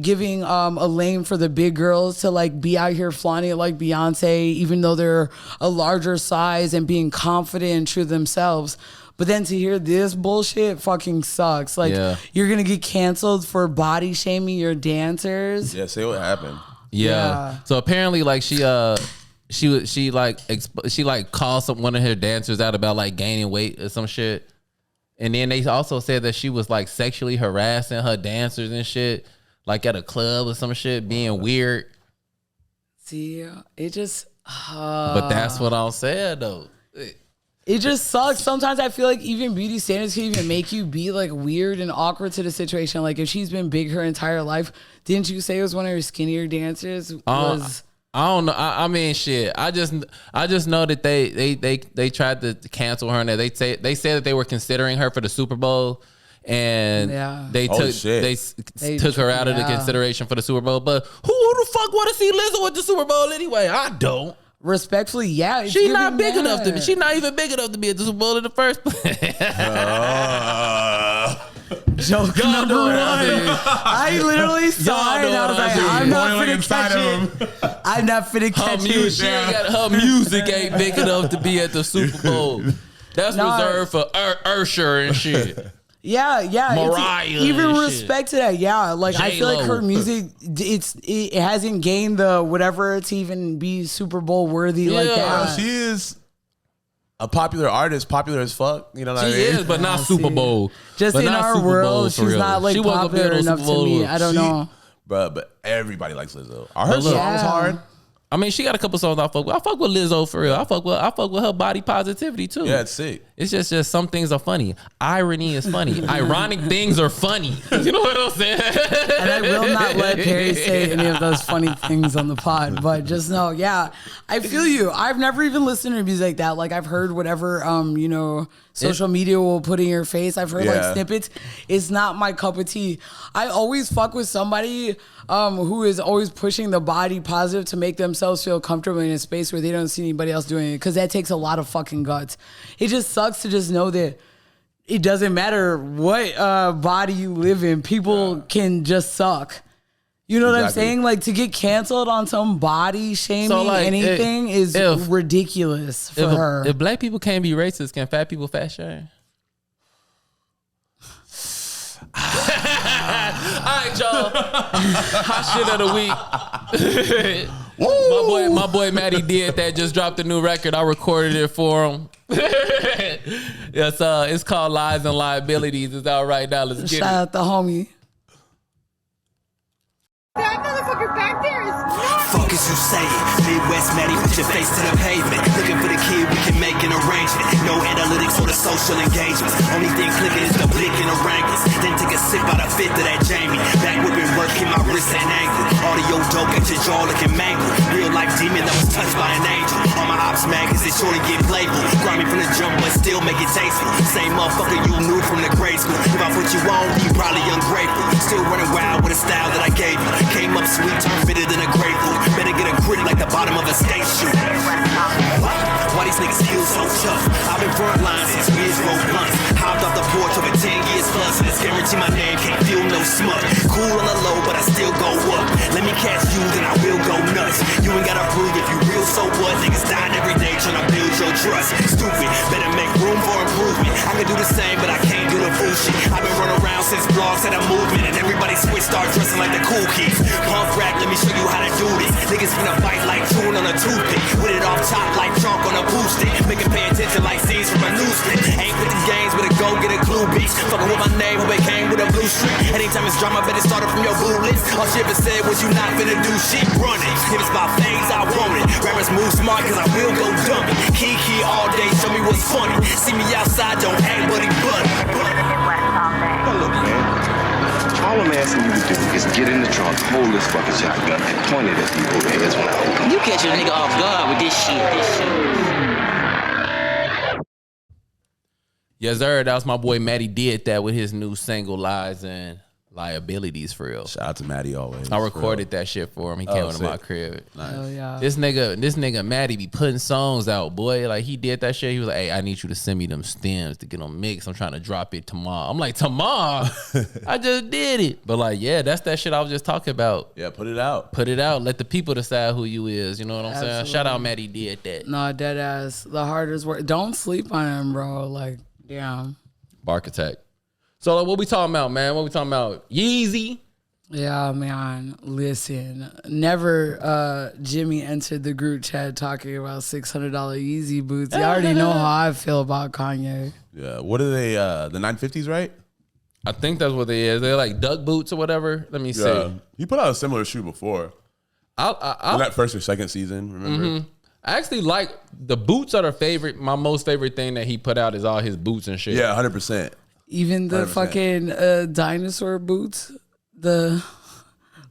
giving a lane for the big girls to like be out here flaunting it like Beyonce, even though they're a larger size and being confident true themselves. But then to hear this bullshit fucking sucks. Like you're gonna get canceled for body shaming your dancers. Yeah, say what happened. Yeah. So apparently like she called one of her dancers out about like gaining weight or some shit. And then they also said that she was like sexually harassing her dancers and shit, like at a club or some shit, being weird. See, it just but that's what I'm saying though. It just sucks. Sometimes I feel like even beauty standards can even make you be like weird and awkward to the situation. Like if she's been big her entire life, didn't you say it was one of her skinnier dancers? I don't know. I mean, shit. I just know that they tried to cancel her and they said that they were considering her for the Super Bowl, and they took her out of the consideration for the Super Bowl. But who the fuck want to see Lizzo at the Super Bowl anyway? I don't. Respectfully, she's not big enough to be. She's not even big enough to be at the Super Bowl in the first place. Joke number one. I literally saw it and I was like, I'm not finna catch it. I'm not finna catch it. Her music ain't big enough to be at the Super Bowl. That's reserved for Usher and shit. Yeah. Mariah. Even respect to that. Yeah. Like J-Lo. I feel like her music, it hasn't gained the whatever to even be Super Bowl worthy like that. She is a popular artist, popular as fuck. You know what I mean? She is, but not Super Bowl. Just in our world, she's not like popular enough to me. I don't know. But everybody likes Lizzo. Are her songs hard? I mean, she got a couple songs I fuck with. I fuck with Lizzo for real. I fuck with her body positivity too. Yeah, it's sick. It's just some things are funny. Irony is funny. Ironic things are funny. You know what I'm saying? And I will not let Perry say any of those funny things on the pod. But just know, I feel you. I've never even listened to music like that. Like I've heard whatever social media will put in your face. I've heard like snippets. It's not my cup of tea. I always fuck with somebody who is always pushing the body positive to make themselves feel comfortable in a space where they don't see anybody else doing it, because that takes a lot of fucking guts. It just sucks to just know that it doesn't matter what body you live in. People can just suck. You know what I'm saying? Like, to get canceled on some body shaming anything is ridiculous for her. If black people can't be racist, can fat people fat shame? All right, y'all. Hot shit of the week. my boy Matty did that. Just dropped a new record. I recorded it for him. Yes, it's called Lies and Liabilities. It's out right now. Let's get it. Shout out the homie. That motherfucker back there is nuts. Fuck is you saying? Midwest Matty, put your face to the pavement. Looking for the kid, we can make an arrangement. No analytics or the social engagements. Only thing clicking is the Blick and the Wranglers. Then take a sip out of fifth of that Jamie. Back whipping work in my wrist and ankle. Audio dope at your jaw looking mangled. Real life demon that was touched by an angel. On my ops mag, cause it sure to get playful. Grimy from the jump, but still make it tasteful. Same motherfucker you knew from the grade school. If I put you on, you probably ungrateful. Still running wild with a style that I gave you. Came up sweet, turned fitted in a grateful. Better get a grit like the bottom of a skate shoe. Why these niggas feel so tough? I've been front line since years roll blunts. Hopped off the porch over 10 years plus. And it's guaranteed my name can't feel no smut. Cool on the low, but I still go up. Let me catch you, then I will go nuts. You ain't gotta prove if you real, so what? Niggas dying every day trying to build your trust. Stupid, better make room for improvement. I can do the same, but I can't do the fool shit. I've been running around since blogs had a movement. And everybody switched, start dressing like the cool kids. Pump rap, let me show you how to do this. Niggas finna fight like chewing on a toothpick. With it off top like chalk on a pool stick. Make it pay attention like scenes from a news clip. Ain't with the games, but it go get a clue, bitch. Fucking with my name, who it came with a blue streak. Anytime it's drama, better start it from your blue list. All she ever said was you not finna do shit, run it. If it's about things, I want it. Rappers move smart, cause I will go dumb it. Key all day, show me what's funny. See me outside, don't act buddy buddy. Now look, man. All I'm asking you to do is get in the trunk, hold this fucking shotgun, and point it at people's heads when I open. You catch a nigga off guard with this shit. Yes, sir. That was my boy Matty did that with his new single Lies and Liabilities for real. Shout out to Matty always. I recorded that shit for him. He came into my crib. Nice. Hell yeah. This nigga Matty be putting songs out, boy. Like he did that shit. He was like, hey, I need you to send me them stems to get them mixed. I'm trying to drop it tomorrow. I'm like, tomorrow? I just did it. But like, yeah, that's that shit I was just talking about. Yeah, put it out. Put it out. Let the people decide who you is. You know what I'm saying? Shout out Matty did that. Nah, dead ass. The hardest work. Don't sleep on him, bro. Like, damn. Bark Attack. So like, what we talking about, man? What we talking about? Yeezy? Yeah, man. Listen, never Jimmy entered the group chat talking about $600 Yeezy boots. You already know how I feel about Kanye. Yeah. What are they? The 950s, right? I think that's what they is. They're like duck boots or whatever. Let me see. He put out a similar shoe before. In that first or second season, remember? Mm-hmm. I actually like the boots are the favorite. My most favorite thing that he put out is all his boots and shit. Yeah, 100%. Even the 100%. Fucking dinosaur boots, the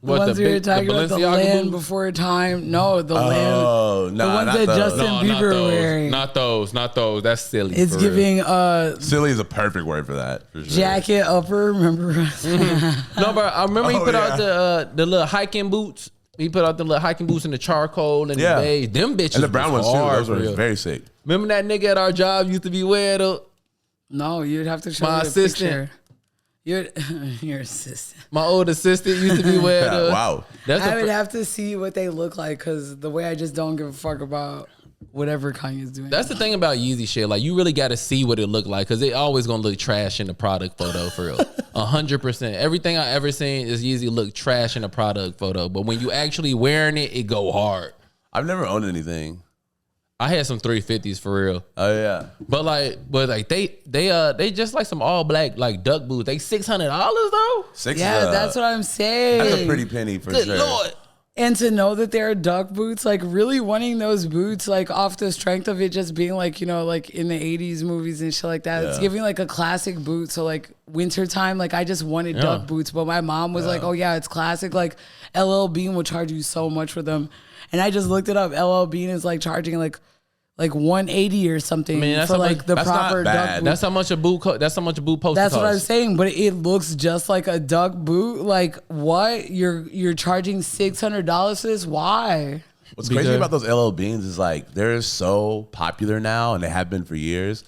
ones we were talking about, the Land boots? Before Time. No, the Land. Oh, no, the ones that those. Justin Bieber wearing. Not those. That's silly. It's giving silly is a perfect word for that. For sure. Jacket upper. Remember? Mm-hmm. No, but I remember he put out the little hiking boots. He put out the little hiking boots in the charcoal and the beige. Them bitches. And the brown ones too. Those were very sick. Remember that nigga at our job used to be wearing those? No, you'd have to show my me the assistant. Picture. Your assistant. My old assistant used to be wearing those. Wow. I would have to see what they look like because the way I just don't give a fuck about whatever Kanye's doing. That's the thing about Yeezy shit. Like, you really got to see what it look like because it always going to look trash in the product photo for real. 100%. Everything I ever seen is Yeezy look trash in the product photo. But when you actually wearing it, it go hard. I've never owned anything. I had some 350s for real. Oh yeah. But they just like some all black like duck boots. They $600 though. That's what I'm saying. That's a pretty penny for sure. Good Lord. And to know that they're duck boots, like really wanting those boots, like off the strength of it just being like, you know, like in the 80s movies and shit like that. Yeah. It's giving like a classic boot. So like wintertime, like I just wanted duck boots. But my mom was like, oh yeah, it's classic. Like LL Bean will charge you so much for them. And I just looked it up. LL Bean is like charging like 180 or something for like the proper duck boot. That's how much a boot. That's how much a boot poster. That's costs. what I'm saying. But it looks just like a duck boot. Like what? You're charging $600 for this? Why? What's crazy about those LL Beans is like they're so popular now, and they have been for years.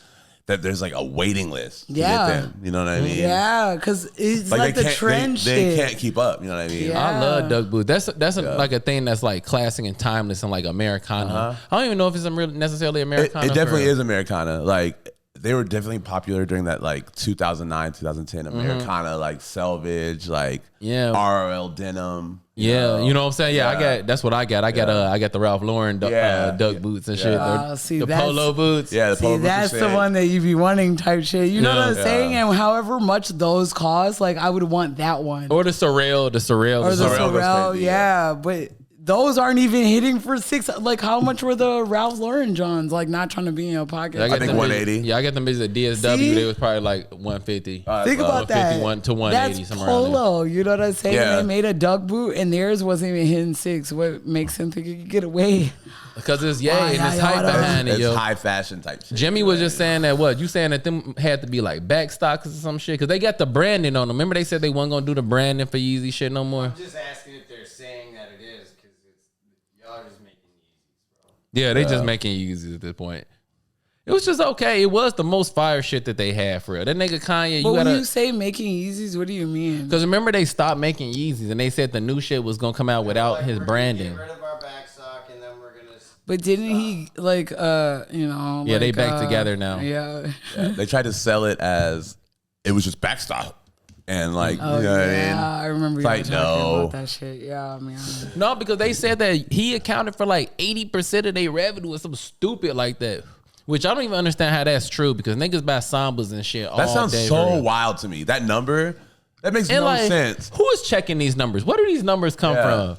that there's like a waiting list to get Yeah. them. You know what I mean? Yeah, because it's like they the can't- trend they shit. can't keep up. You know what I mean? Yeah. I love Duck boots. That's like a thing that's like classic and timeless and like Americana. I don't even know if it's necessarily Americana. It definitely is Americana. Like they were definitely popular during that like 2009, 2010 Americana, like selvage, like RL denim. Yeah, you know what I'm saying? Yeah, that's what I got. I got the Ralph Lauren Duck boots and shit. The polo boots. Yeah, the polo boots. That's the one that you be wanting type shit. You know what I'm saying? And however much those cost, like I would want that one. Or the Sorrel. Or the Sorrel, yeah. But those aren't even hitting for $6. Like, how much were the Ralph Lauren Johns? Like, not trying to be in your pocket. I think 180. Yeah, I got them bitches at DSW. See? They was probably like 150. Think about that. 151 to 180, That's somewhere around polo. You know what I'm saying? Yeah. They made a duck boot, and theirs wasn't even hitting $6. What makes them think you can get away? Because it's Why, and it's y'all hype know? behind it, It's yo. high fashion type shit. Jimmy was just saying that you saying that them had to be like back stocks or some shit because they got the branding on them. Remember they said they wasn't gonna do the branding for Yeezy shit no more. I'm just asking if they're saying that it is because y'all just making Yeezys, bro. Yeah, they just making Yeezys at this point. It was just okay. It was the most fire shit that they had for real. That nigga Kanye, But you when gotta. you say making Yeezys, what do you mean? Because remember they stopped making Yeezys and they said the new shit was gonna come out without his We're branding. gonna get rid of our back stock and then we're gonna. But didn't he like you know? Yeah, they like, back together now. Yeah. They tried to sell it as it was just backstock. And like, Oh you know what I mean? yeah, I remember you like, talking no. about that shit. Yeah, man. No, because they said that he accounted for like 80% of their revenue or something stupid like that. Which I don't even understand how that's true because niggas buy Sambas and shit all That sounds day. so wild to me. That number, that makes And no like, sense. who is checking these numbers? Where do these numbers come from?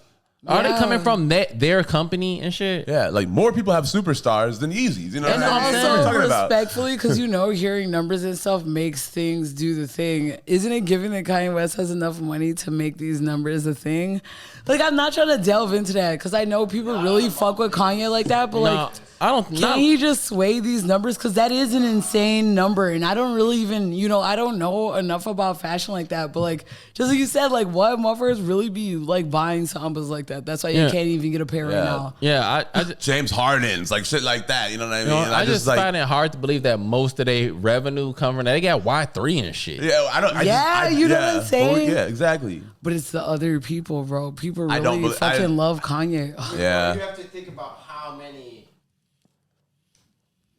Are they coming from their company and shit? Yeah, like more people have superstars than Yeezys. You know And what I mean? That's what I'm also talking about. respectfully, because you know, hearing numbers and stuff makes things do the thing. Isn't it given that Kanye West has enough money to make these numbers a thing? Like, I'm not trying to delve into that because I know people really fuck with Kanye like that, but like, I don't. can he just sway these numbers? Because that is an insane number, and I don't really even, you know, I don't know enough about fashion like that. But like, just like you said, like, what motherfuckers really be like buying Sambas like that? That's why you can't even get a pair right now. Yeah, James Harden's, like shit like that. You know what I mean? I just like, find it hard to believe that most of their revenue come from that. They got Y3 and shit. yeah, I don't. You know what I'm saying? Yeah, exactly. But it's the other people, bro. People I don't really believe- I- fucking love Kanye. Yeah. You have to think about how many.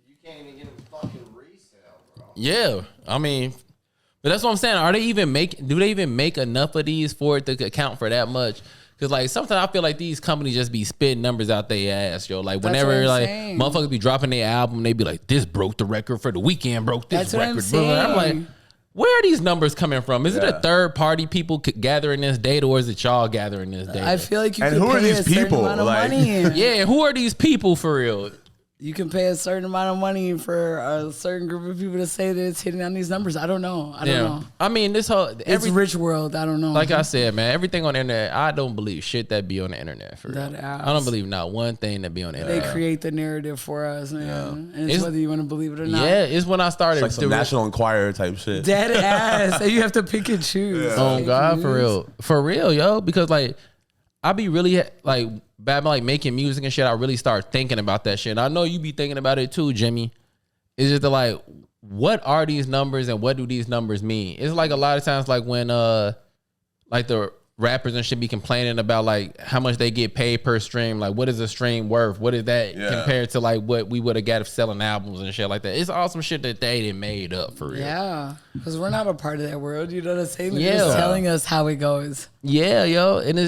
You can't even get them fucking resale, bro. Yeah, I mean, but that's what I'm saying. Are they even do they even make enough of these for it to account for that much? Because like sometimes I feel like these companies just be spitting numbers out their ass, yo. Like That's whenever what I'm like saying. motherfuckers be dropping their album, they be like, "This broke the record for the weekend, broke this That's what I'm record." Bro. And I'm like, saying. where are these numbers coming from? Is it Yeah. a third party people gathering this data, or is it y'all gathering this data? I feel like you And can who are pay these a certain people? amount of Like- money. Yeah, who are these people for real? You can pay a certain amount of money for a certain group of people to say that it's hitting on these numbers. I don't know. I don't know. I mean, this whole It's rich world. I don't know. like I said, man, everything on the internet, I don't believe shit that be on the internet for real. That ass. I don't believe not one thing that be on the they internet. create the narrative for us, man. And it's It's- whether you want to believe it or not. Yeah, it's when I started Like some to National Enquirer type shit. Dead ass. And you have to pick and choose. Oh Fake God, news. for real, yo. Because like, I be really like bad, like making music and shit. I really start thinking about that shit. And I know you be thinking about it too, Jimmy. It's just like, what are these numbers and what do these numbers mean? It's like a lot of times, like when like the rappers and shit be complaining about like how much they get paid per stream. Like, what is a stream worth? What is that compared to like what we would have got if selling albums and shit like that? It's awesome shit that they done made up for real. Yeah. Because we're not a part of that world. You know what I'm saying? They're Yeah. just telling us how it goes. Yeah, yo, and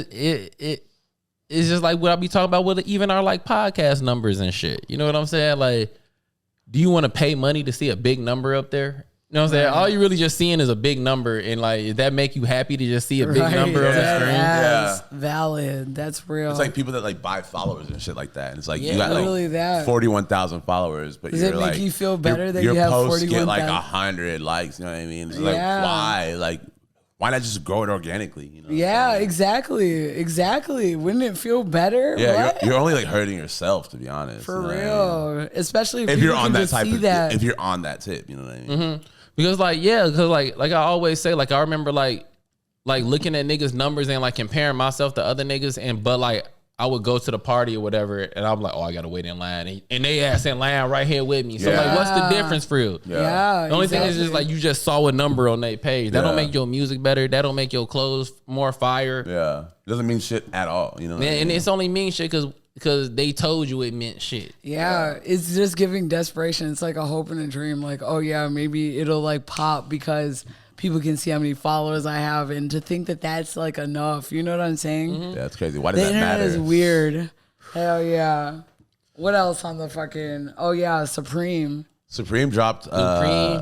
it's just like what I be talking about with even our like podcast numbers and shit. You know what I'm saying? Like, do you want to pay money to see a big number up there? You know what I'm saying? All you really just seeing is a big number, and like, does that make you happy to just see a big number on the Dead screen? ass. Valid. That's real. It's like people that like buy followers and shit like that. And it's like Yeah, you got literally like that. 41,000 followers, but Does you're it make like you feel better your, that your you have posts get 41,000? like 100 likes. You know what I mean? It's like Yeah. why? Like why not just grow it organically? You know? Yeah, exactly. Wouldn't it feel better? Yeah, What? you're only like hurting yourself to be honest. For you know what I mean? real. Especially if, If people you're on can that just type see of, that. if you're on that tip, you know what I mean? Because like, yeah, because like I always say, like I remember like looking at niggas' numbers and like comparing myself to other niggas, but like I would go to the party or whatever, and I'm like, oh, I gotta wait in line, and they ass in line right here with me. So like, what's the difference for you? Yeah. The only thing is just like you just saw a number on their page. That don't make your music better. That don't make your clothes more fire. Yeah, doesn't mean shit at all. You know, what I mean? And it's only mean shit because they told you it meant shit. Yeah, it's just giving desperation. It's like a hope and a dream. Like, oh yeah, maybe it'll like pop because people can see how many followers I have, and to think that that's like enough. You know what I'm saying? Yeah, that's crazy. Why does The that internet matter? is weird. Hell yeah. What else on the fucking? Oh yeah, Supreme. Supreme dropped. Supreme.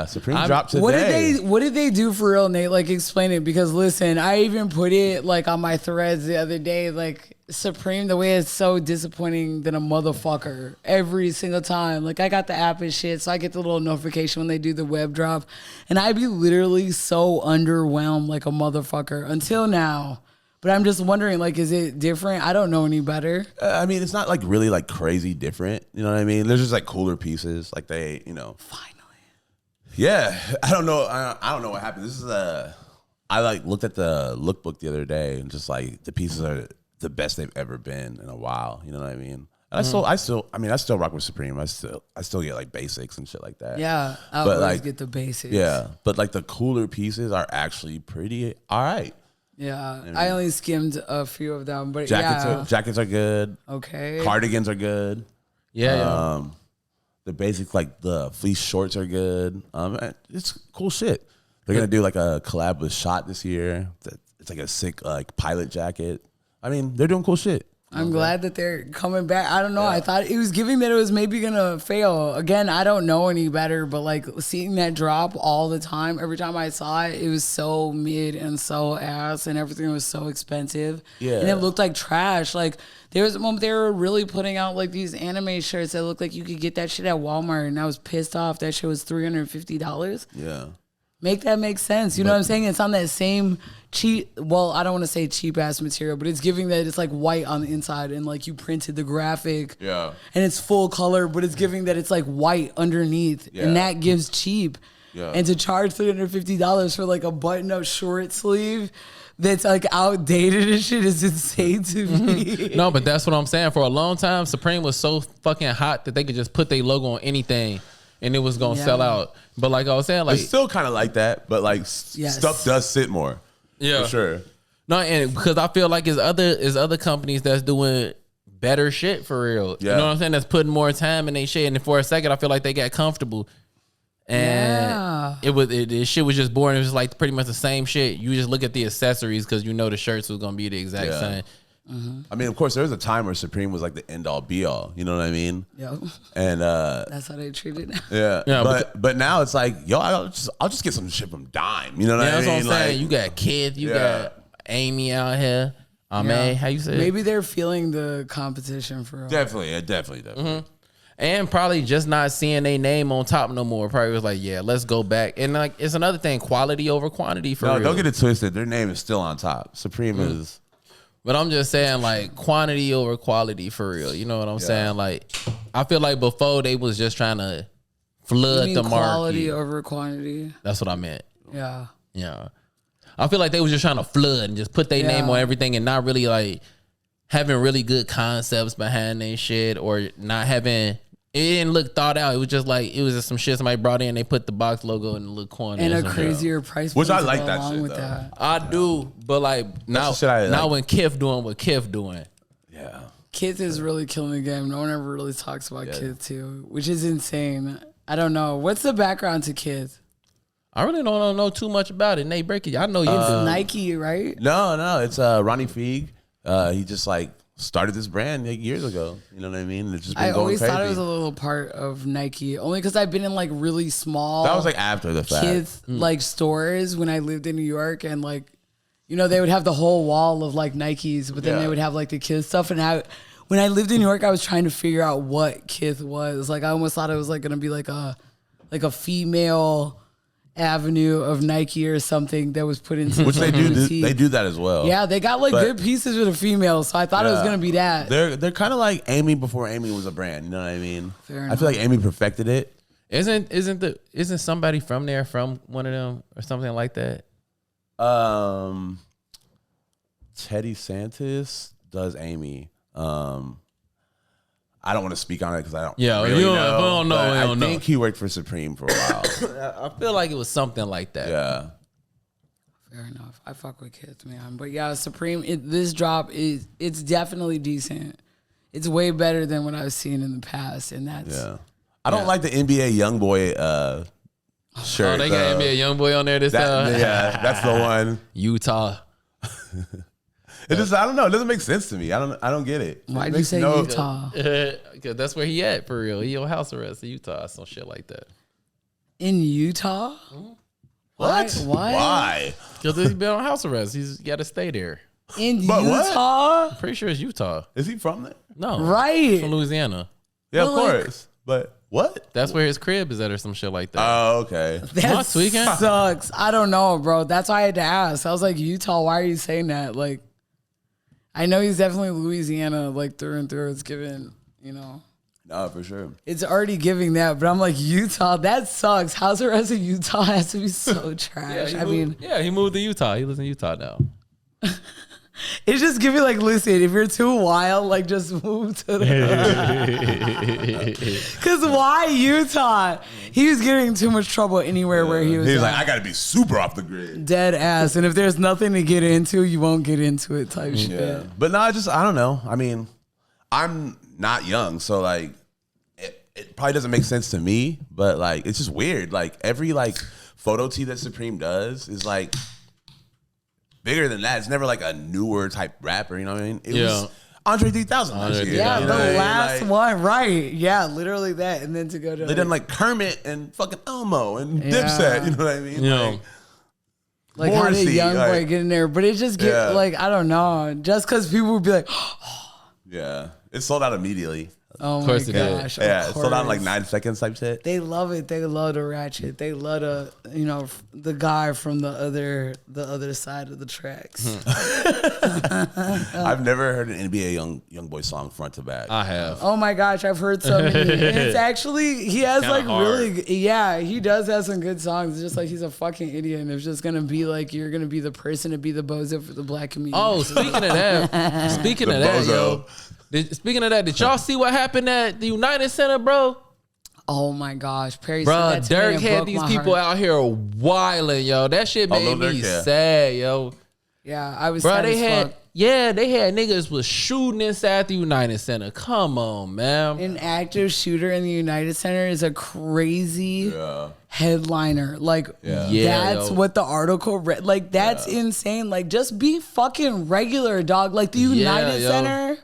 Supreme dropped today. What did they do for real, Nate? Like, explain it, because listen, I even put it like on my threads the other day. Like, Supreme, the way it's so disappointing than a motherfucker every single time. Like, I got the app and shit, so I get the little notification when they do the web drop, and I be literally so underwhelmed like a motherfucker until now. But I'm just wondering, like, is it different? I don't know any better. I mean, it's not like really like crazy different. You know what I mean? There's just like cooler pieces. Like they, you know. Finally. Yeah, I don't know. I don't know what happened. This is I like looked at the lookbook the other day, and just like the pieces are the best they've ever been in a while. You know what I mean? And I still rock with Supreme. I still get like basics and shit like that. Yeah, I but always like get the basics. Yeah, but like the cooler pieces are actually pretty all right. Yeah, I only skimmed a few of them, but Jackets are good. Okay. Cardigans are good. Yeah. The basic like the fleece shorts are good. It's cool shit. They're gonna do like a collab with Shot this year. It's like a sick like pilot jacket. I mean, they're doing cool shit. I'm glad that they're coming back. I don't know. I thought it was giving that it was maybe going to fail. Again, I don't know any better, but like seeing that drop all the time, every time I saw it, it was so mid and so ass, and everything was so expensive. Yeah. And it looked like trash. Like there was a moment they were really putting out like these anime shirts that looked like you could get that shit at Walmart, and I was pissed off. That shit was $350. Yeah. Make that make sense. You know what I'm saying? It's on that same cheap, well, I don't want to say cheap ass material, but it's giving that it's like white on the inside, and like you printed the graphic. Yeah. And it's full color, but it's giving that it's like white underneath. Yeah. And that gives cheap. Yeah. And to charge $350 for like a button up short sleeve that's like outdated and shit is insane to me. No, but that's what I'm saying. For a long time, Supreme was so fucking hot that they could just put their logo on anything and it was gonna sell out. But like I was saying, like it's still kind of like that, but like stuff does sit more. Yeah, for sure. No, and because I feel like it's other companies that's doing better shit for real. Yeah. You know what I'm saying? That's putting more time in their shit. And for a second, I feel like they got comfortable. And it shit was just boring. It was like pretty much the same shit. You just look at the accessories because you know the shirts was gonna be the exact same. Mm-hmm. I mean, of course, there was a time where Supreme was like the end all be all. You know what I mean? Yep. And that's how they treat it. Yeah. But now it's like, yo, I'll just get some shit from Dime. You know what I mean? That's what I'm saying. Like, You got Kid, you got Amy out here. How you say? Maybe they're feeling the competition for real. Definitely. Mm-hmm. And probably just not seeing their name on top no more. Probably was like, yeah, let's go back. And like, it's another thing, quality over quantity for real. Don't get it twisted. Their name is still on top. Supreme is. But I'm just saying, like, quantity over quality for real. You know what I'm saying? Like, I feel like before they was just trying to flood the market. Quality over quantity. That's what I meant. Yeah. Yeah. I feel like they was just trying to flood and just put their name on everything and not really, like, having really good concepts behind their shit or not having... It didn't look thought out. It was just like, it was just some shit somebody brought in. They put the box logo in the little corner. And a crazier price Which point. I like that shit, though. That. I do, but like now when Kith doing what Kith doing. Yeah. Kith is really killing the game. No one ever really talks about Kith too, which is insane. I don't know. What's the background to Kith? I really don't know too much about it. Nate, break it. I know you do. Nike, right? No. It's Ronnie Feig. He just like started this brand like years ago. You know what I mean? It's just been I going always crazy. thought it was a little part of Nike, only because I've been in like really small. That was like after the fact. Kith like stores when I lived in New York, and like, you know, they would have the whole wall of like Nikes, but then they would have like the Kith stuff. And when I lived in New York, I was trying to figure out what Kith was. Like I almost thought it was like gonna be like a female avenue of Nike or something that was put into which they do that as well. Yeah, they got like good pieces with a female, so I thought it was gonna be that. They're kind of like Amy before Amy was a brand. You know what I mean? Fair I feel like Amy perfected it. Isn't somebody from there from one of them or something like that? Teddy Santis does Amy. I don't want to speak on it because I don't. Yeah, really you don't, know. we don't know. But We don't I think know. he worked for Supreme for a while. I feel like it was something like that. Yeah. Fair enough. I fuck with kids, man. But yeah, Supreme. This drop it's definitely decent. It's way better than what I've seen in the past, and that's I don't like the NBA YoungBoy shirt. Oh, they got NBA YoungBoy on there this time. Yeah, that's the one. Utah. It just I don't know. It doesn't make sense to me. I don't get it. Why'd you say Utah? Because that's where he at for real. He on house arrest in Utah, some shit like that. In Utah? What? Why? Because he's been on house arrest. He's got to stay there. In But what? Utah? Pretty sure it's Utah. Is he from there? No, Right. he's from Louisiana. Yeah, of Well, like- course. But what? That's where his crib is at, or some shit like that. Oh, okay. That tweaking? sucks. I don't know, bro. That's why I had to ask. I was like, Utah, why are you saying that? Like, I know he's definitely Louisiana, like through and through. It's given, No, for sure. it's already giving that. But I'm like, Utah, that sucks. House arrest in Utah has to be so trash. he moved to Utah. He lives in Utah now. It's just giving like, listen, if you're too wild, like just move to the. Because why Utah? He was getting too much trouble anywhere where he was. He's at. like, I got to be super off the grid. Dead ass. And if there's nothing to get into, you won't get into it type shit. Yeah. But no, I don't know. I mean, I'm not young, so like, it probably doesn't make sense to me, but like, it's just weird. Like, every like photo tee that Supreme does is like bigger than that. It's never like a newer type rapper, you know what I mean? It was Andre 3000 last year. Yeah, you the know what I mean? last Like, one, right. Yeah, literally that. And then to go to they done like Kermit and fucking Elmo and Yeah. Dipset, you know what I mean? Yeah. like how did Morrissey, young boy like- get in there? But it just get Yeah. like, I don't know. Just because people would be like, Yeah. It sold out immediately. oh my course it did. gosh. Yeah, it sold out in like course. 9 seconds type shit. They love it. They love the ratchet. They love the guy from the other side of the tracks. I've never heard an NBA young boy song front to back. I have. Oh my gosh, I've heard so many. And it's actually, he has Kinda like hard. he does have some good songs. It's just like he's a fucking idiot, and it's just gonna be like you're gonna be the person to be the bozo for the black community. Oh, speaking of that, bozo. speaking of that, did y'all see what happened at the United Center, bro? Oh my gosh, Perry Bro, said that to me Dirk and had broke these my people heart. out here wilding, yo. That shit made Lil me Durk, yeah. sad, yo. Yeah, I was Bro, sad they as had fuck. they had niggas was shooting inside the United Center. Come on, man. An active shooter in the United Center is a crazy headliner. Like, Yeah, that's yo. what the article read. Like, that's insane. Like, just be fucking regular, dog. Like, the United yo. Center.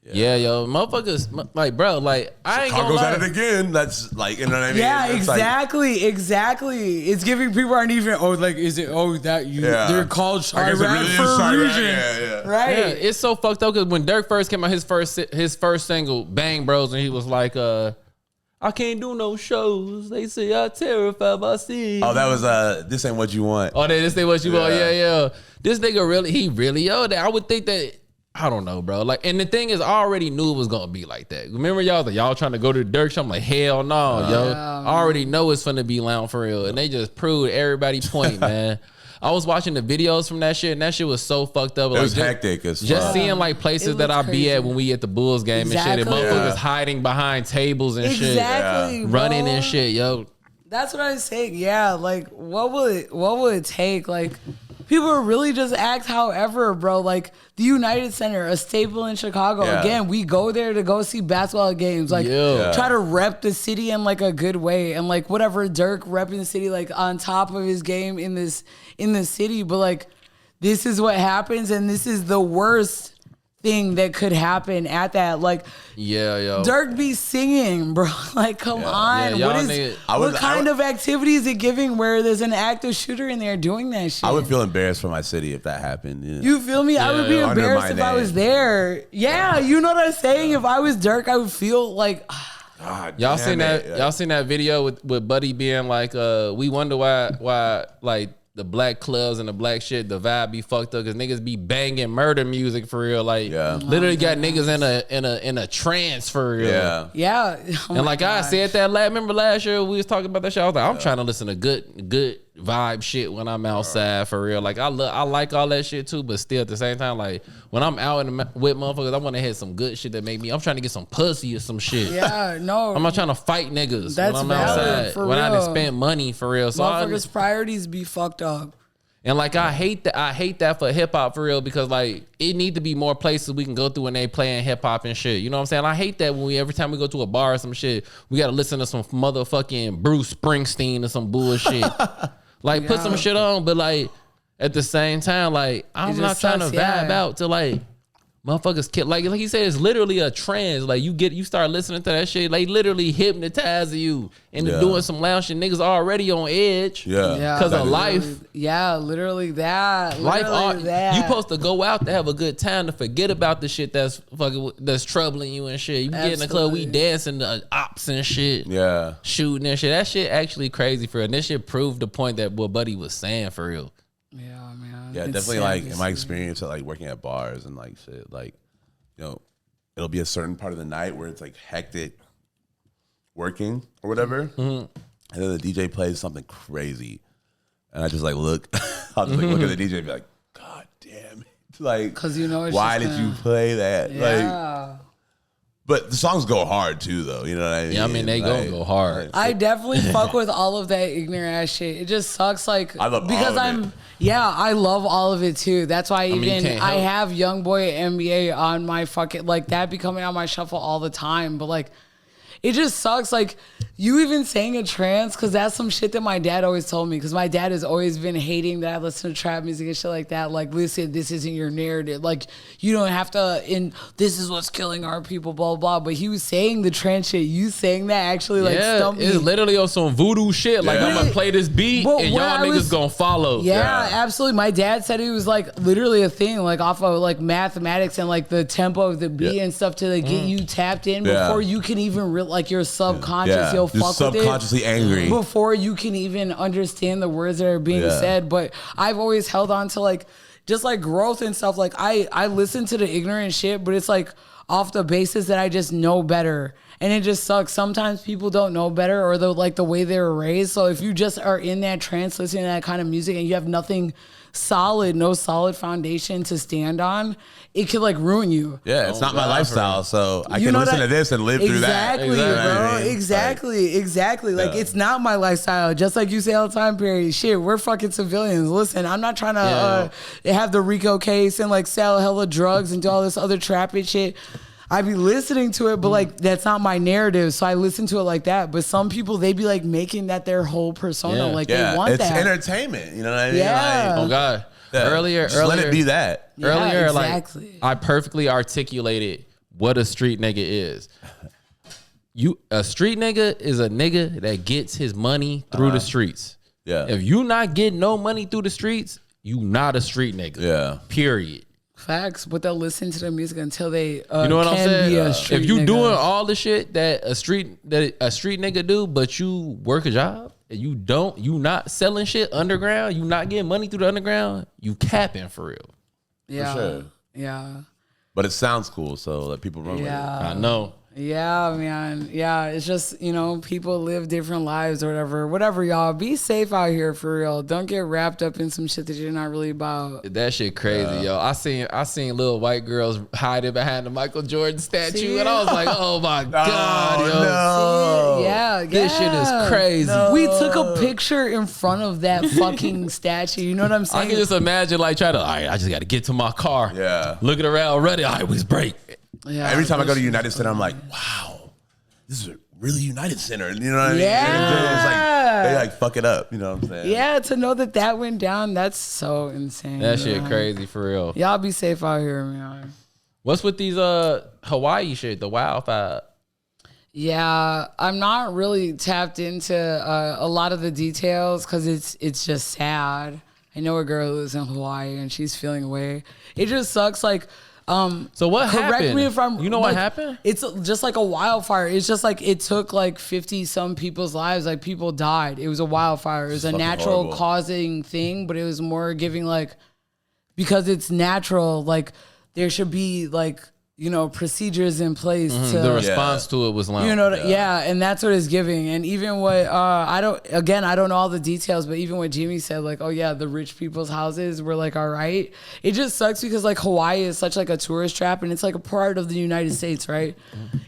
Yeah, yo, motherfuckers, like, bro, like, I ain't gonna Chicago's lie. at it again. That's like, you know what I mean? Yeah, It's like- exactly. It's giving people aren't even, they're called I guess it Chirac really is for a Chirac, reason. yeah. Right? Yeah, it's so fucked up because when Dirk first came out, his first single, Bang Bros, and he was like, I can't do no shows. They say I terrify my city. Oh, that was This Ain't What You Want. Oh, they just say what you want. Yeah. Yeah. This nigga really, that I would think that, I don't know, bro. Like, and the thing is, I already knew it was gonna be like that. Remember, y'all was like, y'all trying to go to the Dirk show? I'm like, hell no, yo. I already know it's finna be loud for real. And they just proved everybody point, man. I was watching the videos from that shit, and that shit was so fucked up. It Like, was hectic as just fuck. seeing like places It that I was be crazy. at when we at the Bulls game and shit, and Exactly. motherfuckers Yeah. hiding behind tables and Exactly, shit, bro. running and shit, yo. That's what I was saying. Yeah, like what would it take? Like people really just act however, bro. Like the United Center, a staple in Chicago. Yeah. Again, we go there to go see basketball games. Like Yeah. try to rep the city in like a good way. And like whatever Dirk repping the city like on top of his game in the city. But like this is what happens, and this is the worst thing that could happen at that. Like Yeah, yo. Dirk be singing, bro. Like, come on. Yeah, what y'all is niggas- what kind of activity is it giving where there's an active shooter in there doing that shit? I would feel embarrassed for my city if that happened. Yeah. You feel me? I would be Yeah, under embarrassed my if I was name. there. Yeah, you know what I'm saying? If I was Dirk, I would feel like God Y'all damn seen that? it. Y'all seen that video with Buddy being like, we wonder why like the black clubs and the black shit, the vibe be fucked up because niggas be banging murder music for real. Like, literally got niggas in a trance for real. Yeah. yeah. Oh And my like I gosh. said that remember last year we was talking about that shit. I was like, I'm trying to listen to good vibe shit when I'm outside for real. Like I like all that shit too, but still at the same time, like when I'm out with motherfuckers, I want to hit some good shit that make me. I'm trying to get some pussy or some shit. Yeah, no. I'm not trying to fight niggas That's when I'm valid, outside. for When I real. done spent money for real. So Motherfuckers' priorities be fucked up. and like I hate that for hip hop for real because like it need to be more places we can go through when they playing hip hop and shit. You know what I'm saying? I hate that when every time we go to a bar or some shit, we gotta listen to some motherfucking Bruce Springsteen or some bullshit. Like put some shit on, but like at the same time, like I'm not trying to vibe out to like motherfuckers kill. Like he said, it's literally a trance. Like you start listening to that shit, like literally hypnotizing you into doing some lounge shit. Niggas already on edge. Yeah. Because of life. Yeah, literally that. Life, Literally that. you supposed to go out to have a good time to forget about the shit that's troubling you and shit. You get in the club, we dancing to ops and shit. Yeah. Shooting and shit. That shit actually crazy for real. And this shit proved the point that what Buddy was saying for real. Yeah, man. Yeah, It's definitely. sad Like to in my see. experience at like working at bars and like shit, like it'll be a certain part of the night where it's like hectic working or whatever, and then the DJ plays something crazy, and I just like look, I'll just like look at the DJ and be like, God damn it, like, 'Cause you know it's why just did you gonna- play that? Like, Yeah. but the songs go hard too, though. You know what I mean? Yeah, I mean, they gonna go hard. I definitely fuck with all of that ignorant ass shit. It just sucks, like I love all because of it. I love all of it too. That's why mean, you even can't I help. have Youngboy NBA on my fucking like that be coming on my shuffle all the time. But like, it just sucks. Like you even saying a trance because that's some shit that my dad always told me. Because my dad has always been hating that I listen to trap music and shit like that. Like, listen, this isn't your narrative. Like, you don't have to. And this is what's killing our people. Blah blah. But he was saying the trance shit. You saying that actually like stumped me. It's literally on some voodoo shit. Like Yeah. I'm gonna play this beat But and when y'all I niggas was- gonna follow. Yeah, absolutely. My dad said it was like literally a thing, like off of like mathematics and like the tempo of the beat and stuff to like get you tapped in Yeah. before you can even like your subconscious, Yeah. you'll You're fuck with it. subconsciously angry. Before you can even understand the words that are being Yeah. said. But I've always held on to like just like growth and stuff. Like I listen to the ignorant shit, but it's like off the basis that I just know better. And it just sucks. Sometimes people don't know better or the way they were raised. So if you just are in that trance listening to that kind of music and you have nothing solid, no solid foundation to stand on, it could like ruin you. Yeah, it's not my lifestyle, so I You can know listen that- to this and live through that. Exactly, You know what I bro. mean? Exactly. Like Yeah. it's not my lifestyle. Just like you say all the time, Perry. Shit, we're fucking civilians. Listen, I'm not trying to have the RICO case and like sell hella drugs and do all this other trappy shit. I be listening to it, but like that's not my narrative. So I listen to it like that. But some people they be like making that their whole persona. Yeah. Like Yeah, they want it's that. entertainment. You know what I mean? Yeah. Like, Oh God. yeah. Earlier, Just let it be that. Yeah, earlier, exactly. like I perfectly articulated what a street nigga is. A street nigga is a nigga that gets his money through the streets. Yeah. If you not getting no money through the streets, you not a street nigga. Yeah. Period. Facts, but they'll listen to the music until they You know what I'm can saying? be a street If you nigga. doing all the shit that a street nigga do, but you work a job and you not selling shit underground, you not getting money through the underground, you capping for real. yeah, sure. yeah. But it sounds cool, so let people run with it. Yeah. I know. Yeah, man. Yeah, it's just, people live different lives or whatever. Whatever, y'all. Be safe out here for real. Don't get wrapped up in some shit that you're not really about. That shit crazy, yo. I seen little white girls hiding behind the Michael Jordan statue, See? and I was like, oh my God, yo. no. Yeah, This shit is crazy. We took a picture in front of that fucking statue. You know what I'm I saying? can just imagine all right, I just got to get to my car. Yeah. Looking around, ready. All right, we break. Yeah, Every time I go to this- United Center, I'm like, wow, this is a really United Center. You know what I mean? Yeah. It's like, they like fuck it up. You know what I'm saying? Yeah, to know that went down, that's so insane. That shit man. crazy for real. Y'all be safe out here, man. What's with these Hawaii shit, the wildfire? Yeah, I'm not really tapped into a lot of the details because it's just sad. I know a girl who lives in Hawaii and she's feeling away. It just sucks. Like, So what correct happened? me if I'm. You know like, what happened? It's just like a wildfire. It's just like it took like 50 some people's lives. Like people died. It was a wildfire. It was a fucking natural horrible. causing thing, but it was more giving like because it's natural. Like there should be like procedures in place to the response to it was long. And that's what it's giving. And even what I don't know all the details, but even what Jimmy said, like, oh yeah, the rich people's houses were like all right. It just sucks because like Hawaii is such like a tourist trap, and it's like a part of the United States, right?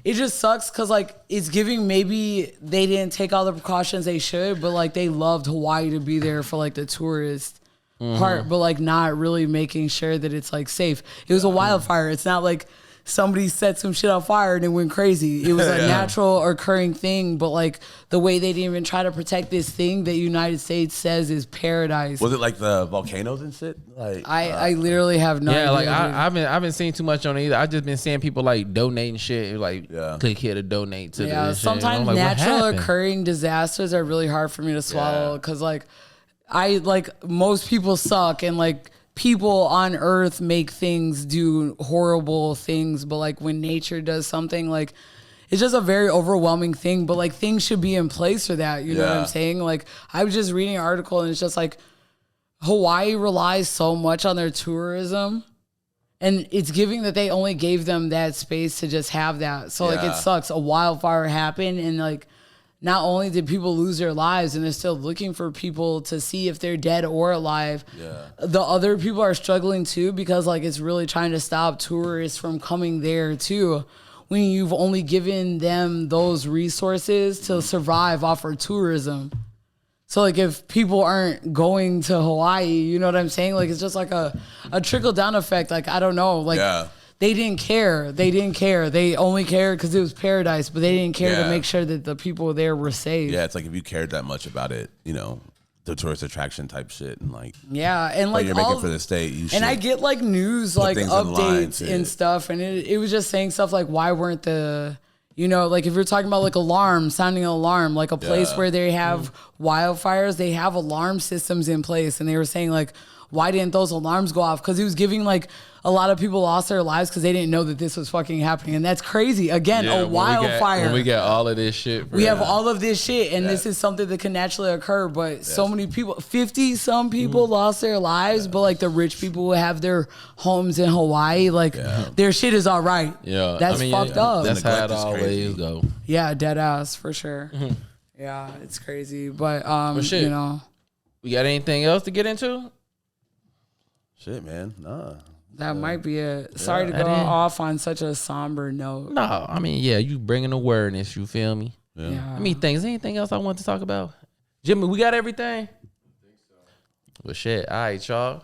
It just sucks because like it's giving, maybe they didn't take all the precautions they should, but like they loved Hawaii to be there for like the tourist part, but like not really making sure that it's like safe. It was a wildfire. It's not like somebody set some shit on fire and it went crazy. It was a natural occurring thing, but like the way they didn't even try to protect this thing that United States says is paradise. Was it like the volcanoes and shit? Like I literally have no idea. Yeah, like I haven't seen too much on it either. I just been seeing people like donating shit, like click here to donate to this shit. Sometimes like, natural occurring disasters are really hard for me to swallow because like most people suck, and like people on earth make things do horrible things, but like when nature does something, like it's just a very overwhelming thing, but like things should be in place for that. You know what I'm saying? Like I was just reading an article and it's just like Hawaii relies so much on their tourism, and it's giving that they only gave them that space to just have that. So like it sucks. A wildfire happened, and like not only did people lose their lives, and they're still looking for people to see if they're dead or alive, the other people are struggling too, because like it's really trying to stop tourists from coming there too, when you've only given them those resources to survive off of tourism. So like if people aren't going to Hawaii, you know what I'm saying? Like it's just like a trickle down effect. Like I don't know, like they didn't care. They only cared because it was paradise, but they didn't care to make sure that the people there were safe. Yeah, it's like if you cared that much about it, the tourist attraction type shit, and like and like you're making for the state. You and I get like news like updates and stuff, and it was just saying stuff like, why weren't the like if you're talking about like sounding an alarm, like a place where they have wildfires, they have alarm systems in place, and they were saying like, why didn't those alarms go off? Because it was giving like a lot of people lost their lives because they didn't know that this was fucking happening. And that's crazy. Again, a wildfire. When we get all of this shit. We have all of this shit, and this is something that can naturally occur. But so many people, 50-some people lost their lives, but like the rich people who have their homes in Hawaii, like their shit is all right. Yeah. That's fucked up. That's how it always go. Yeah, dead ass, for sure. Yeah, it's crazy. But, we got anything else to get into? Shit, man. Nah. That might be it. Sorry to go off on such a somber note. No, I mean, you bringing awareness, you feel me? Yeah. Anything else I want to talk about? Jimmy, we got everything? I think so. Well, shit. All right, y'all.